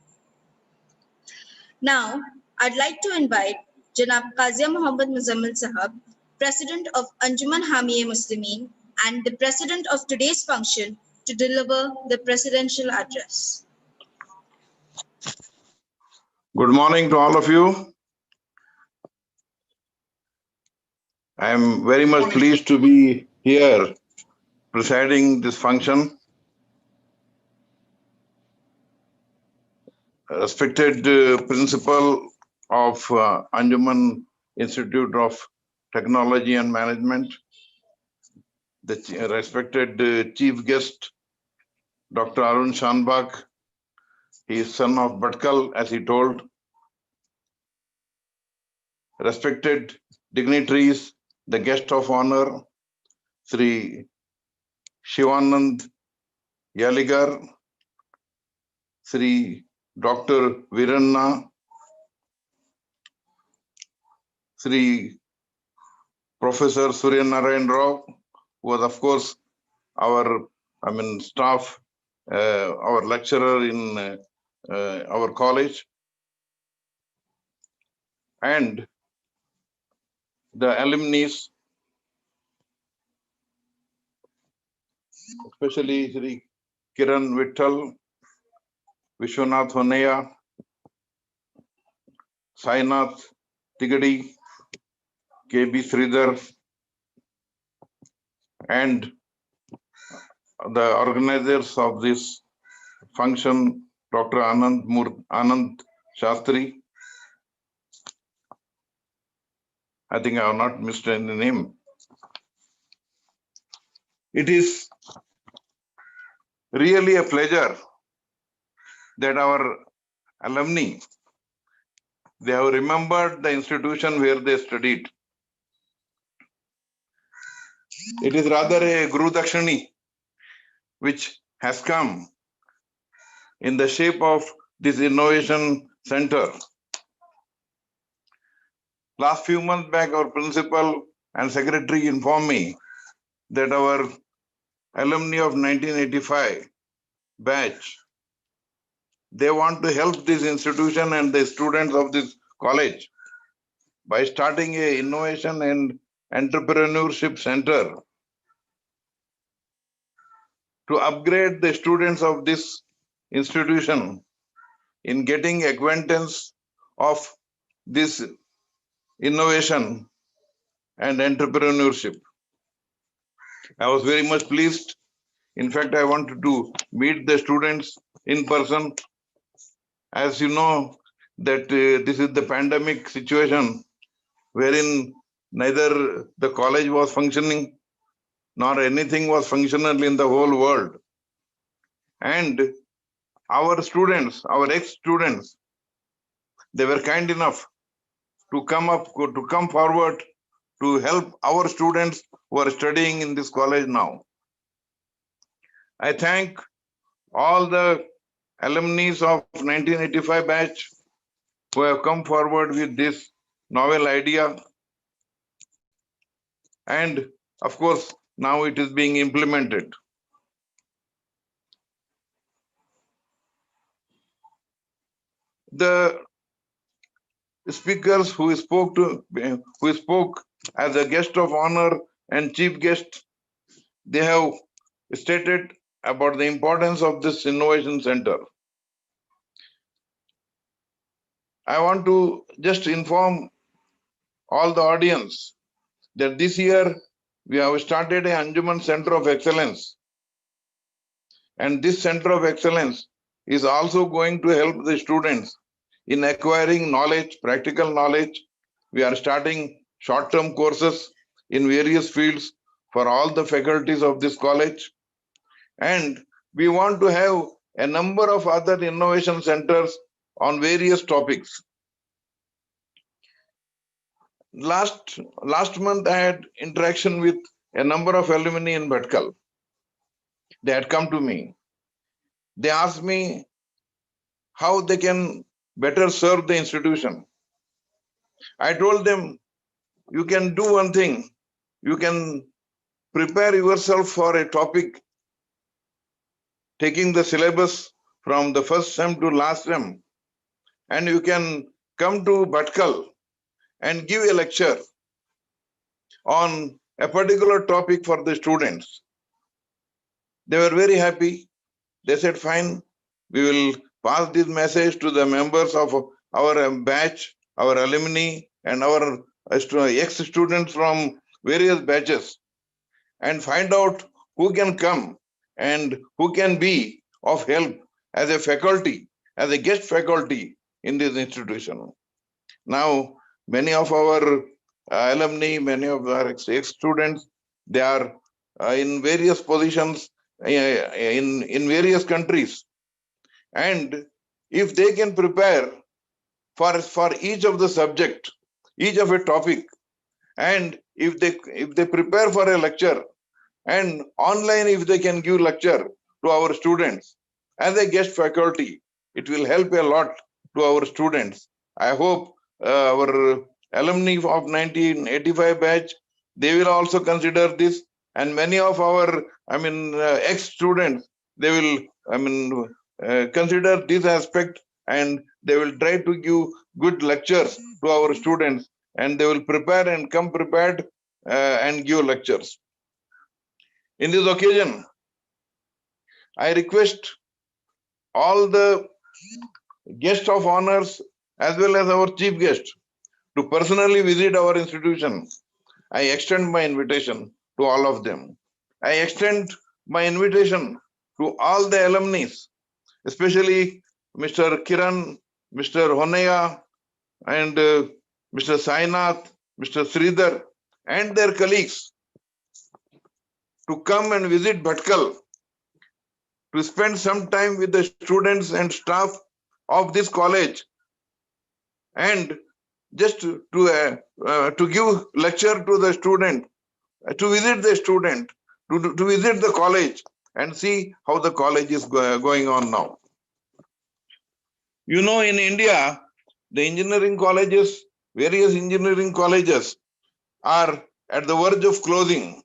Now, I'd like to invite Janab Qazia Muhammad Muzammil Sahab, President of Anjuman Hamiye Muslimin and the President of today's function, to deliver the presidential address. Good morning to all of you. I am very much pleased to be here presiding this function. Respected principal of Anjuman Institute of Technology and Management, the respected chief guest, Dr. Arun Shanbag, he is son of Bhatkal, as he told. Respected dignitaries, the guest of honor, Sri Shivanand Yaligar, Sri Dr. Viranna, Sri Professor Surya Narayan Rao, who was of course our staff, our lecturer in our college, and the alumni, especially Sri Kiran Vittal, Vishwanath Honeya, Sainath Tigadi, KB Sridhar, and the organizers of this function, Dr. Anand Shastri. I think I have not missed any name. It is really a pleasure that our alumni, they have remembered the institution where they studied. It is rather a Guru Dakshini which has come in the shape of this innovation center. Last few months back, our principal and secretary informed me that our alumni of 1985 batch, they want to help this institution and the students of this college by starting a innovation and entrepreneurship center to upgrade the students of this institution in getting acquaintance of this innovation and entrepreneurship. I was very much pleased. In fact, I wanted to meet the students in person. As you know, that this is the pandemic situation wherein neither the college was functioning nor anything was functional in the whole world. And our students, our ex-students, they were kind enough to come forward to help our students who are studying in this college now. I thank all the alumni of 1985 batch who have come forward with this novel idea. And of course, now it is being implemented. The speakers who spoke as a guest of honor and chief guest, they have stated about the importance of this innovation center. I want to just inform all the audience that this year we have started a Anjuman Center of Excellence. And this Center of Excellence is also going to help the students in acquiring knowledge, practical knowledge. We are starting short-term courses in various fields for all the faculties of this college. And we want to have a number of other innovation centers on various topics. Last month, I had interaction with a number of alumni in Bhatkal. They had come to me. They asked me how they can better serve the institution. I told them, you can do one thing. You can prepare yourself for a topic, taking the syllabus from the first sem to last sem, and you can come to Bhatkal and give a lecture on a particular topic for the students. They were very happy. They said, fine, we will pass this message to the members of our batch, our alumni, and our ex-students from various batches, and find out who can come and who can be of help as a faculty, as a guest faculty in this institution. Now, many of our alumni, many of our ex-students, they are in various positions in various countries. And if they can prepare for each of the subject, each of a topic, and if they prepare for a lecture, and online if they can give lecture to our students as a guest faculty, it will help a lot to our students. I hope our alumni of 1985 batch, they will also consider this, and many of our ex-students, they will consider this aspect, and they will try to give good lectures to our students, and they will prepare and come prepared and give lectures. In this occasion, I request all the guests of honors as well as our chief guest to personally visit our institution. I extend my invitation to all of them. I extend my invitation to all the alumni, especially Mr. Kiran, Mr. Honeya, and Mr. Sainath, Mr. Sridhar, and their colleagues to come and visit Bhatkal, to spend some time with the students and staff of this college, and just to give lecture to the student, to visit the student, to visit the college and see how the college is going on now. You know, in India, the engineering colleges, various engineering colleges are at the verge of closing.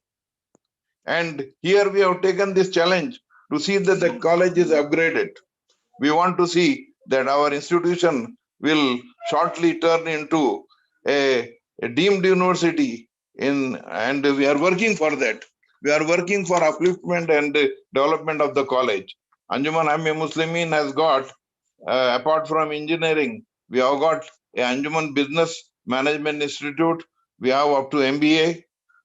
And here we have taken this challenge to see that the college is upgraded. We want to see that our institution will shortly turn into a deemed university and we are working for that. We are working for upliftment and development of the college. Anjuman Hamia Muslimin has got, apart from engineering, we have got a Anjuman Business Management Institute. We have up to MBA.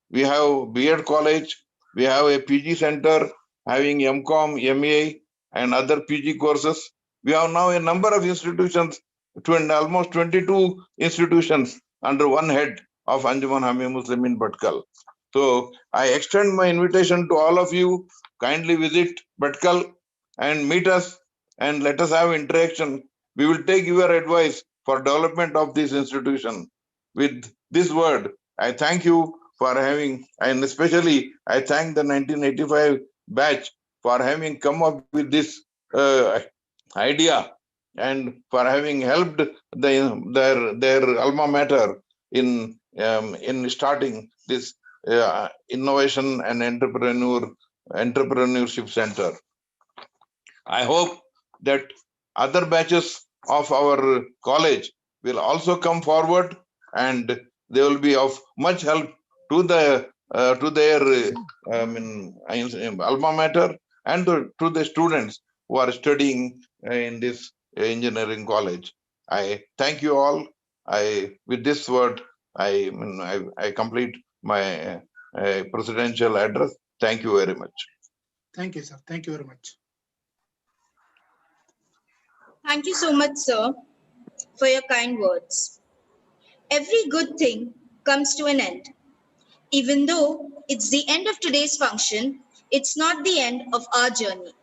We have B.Ed college. We have a PG center having MCOM, MA, and other PG courses. We have now a number of institutions, almost 22 institutions under one head of Anjuman Hamia Muslimin Bhatkal. So I extend my invitation to all of you. Kindly visit Bhatkal and meet us and let us have interaction. We will take your advice for development of this institution. With this word, I thank you for having, and especially I thank the 1985 batch for having come up with this idea and for having helped their alma mater in starting this innovation and entrepreneurship center. I hope that other batches of our college will also come forward and they will be of much help to their alma mater and to the students who are studying in this engineering college. I thank you all. With this word, I complete my presidential address. Thank you very much. Thank you, sir. Thank you very much. Thank you so much, sir, for your kind words. Every good thing comes to an end. Even though it's the end of today's function, it's not the end of our journey.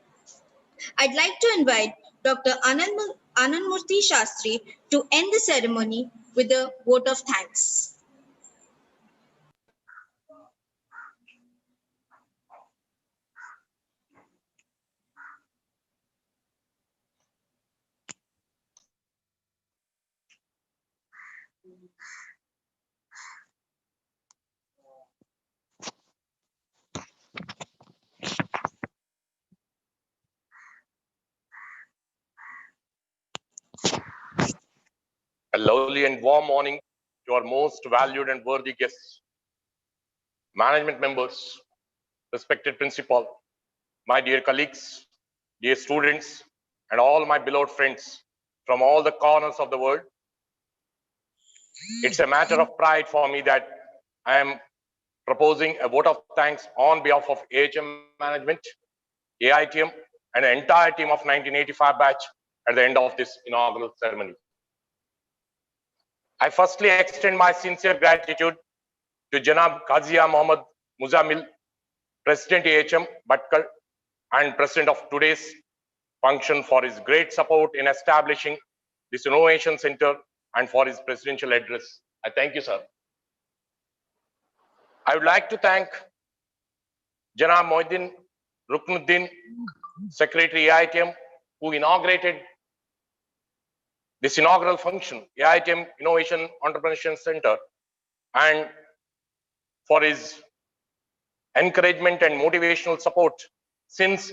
I'd like to invite Dr. Anandmurthy Shastri to end the ceremony with a vote of thanks. A lovely and warm morning to our most valued and worthy guests, management members, respected principal, my dear colleagues, dear students, and all my beloved friends from all the corners of the world. It's a matter of pride for me that I am proposing a vote of thanks on behalf of AITM management, AITM, and the entire team of 1985 batch at the end of this inaugural ceremony. I firstly extend my sincere gratitude to Janab Qazia Mohammad Muzamil, President AHM Bhatkal, and President of today's function for his great support in establishing this Innovation Center and for his presidential address. I thank you, sir. I would like to thank Janab Mohiddin Ruknuddin, Secretary AITM, who inaugurated this inaugural function, AITM Innovation Entrepreneurship Center, and for his encouragement and motivational support since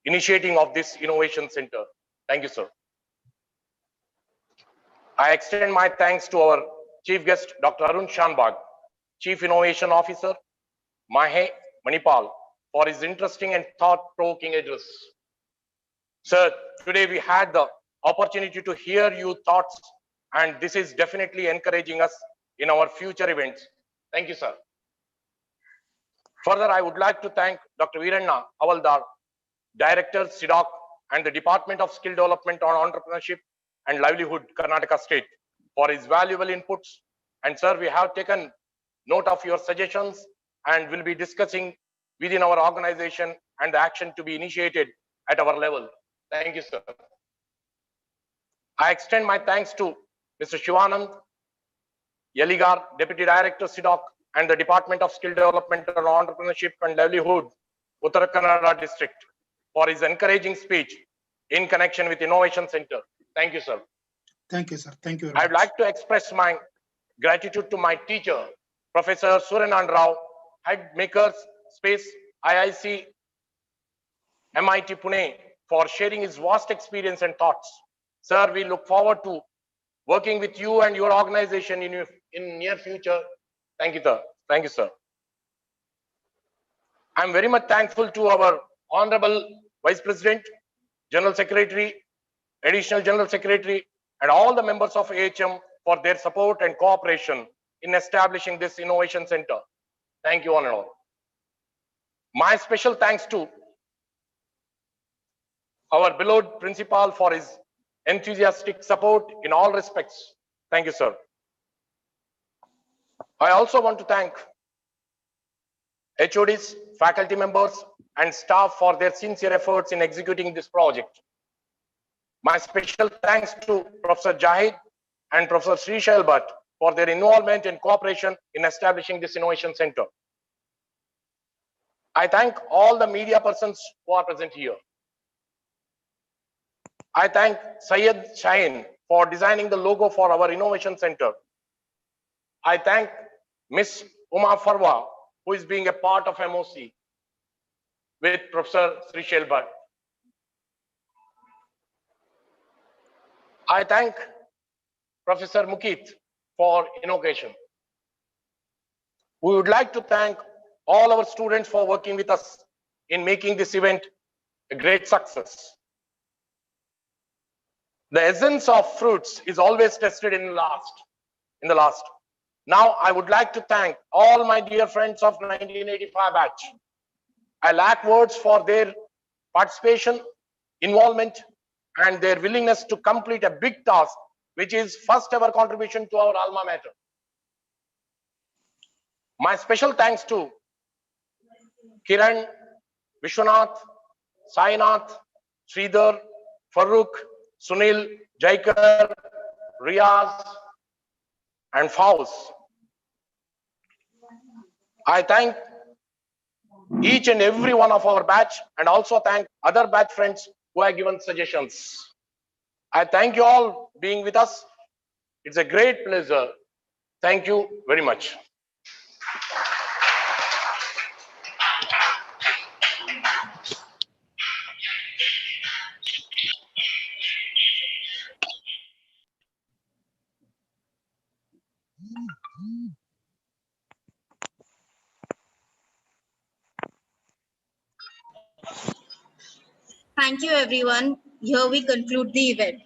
initiating of this Innovation Center. Thank you, sir. I extend my thanks to our chief guest, Dr. Arun Shanbag, Chief Innovation Officer, Mahe Manipal, for his interesting and thought-provoking address. Sir, today we had the opportunity to hear your thoughts, and this is definitely encouraging us in our future events. Thank you, sir. Further, I would like to thank Dr. Veeranna Havaldar, Director, SIDOC, and the Department of Skill Development on Entrepreneurship and Livelihood, Karnataka State, for his valuable inputs. And sir, we have taken note of your suggestions and will be discussing within our organization and the action to be initiated at our level. Thank you, sir. I extend my thanks to Mr. Shivanand Yeligar, Deputy Director, SIDOC, and the Department of Skill Development and Entrepreneurship and Livelihood, Uttara Kannada District, for his encouraging speech in connection with Innovation Center. Thank you, sir. Thank you, sir. Thank you. I'd like to express my gratitude to my teacher, Professor Surenand Rao, Head Makers Space, IIC, MIT Pune, for sharing his vast experience and thoughts. Sir, we look forward to working with you and your organization in near future. Thank you, sir. Thank you, sir. I'm very much thankful to our Honorable Vice President, General Secretary, Additional General Secretary, and all the members of AHM for their support and cooperation in establishing this Innovation Center. Thank you, one and all. My special thanks to our beloved principal for his enthusiastic support in all respects. Thank you, sir. I also want to thank HODs, faculty members, and staff for their sincere efforts in executing this project. My special thanks to Professor Jahid and Professor Srishal Bhatt for their involvement and cooperation in establishing this Innovation Center. I thank all the media persons who are present here. I thank Syed Shaheen for designing the logo for our Innovation Center. I thank Ms. Uma Farwa, who is being a part of MOC with Professor Srishal Bhatt. I thank Professor Mukit for inauguration. We would like to thank all our students for working with us in making this event a great success. The essence of fruits is always tested in the last. Now, I would like to thank all my dear friends of 1985 batch. I lack words for their participation, involvement, and their willingness to complete a big task, which is first ever contribution to our alma mater. My special thanks to Kiran, Vishwanath, Sainath, Sridhar, Farooq, Sunil, Jaikar, Riaz, and Faust. I thank each and every one of our batch and also thank other batch friends who have given suggestions. I thank you all being with us. It's a great pleasure. Thank you very much. Thank you, everyone. Here we conclude the event.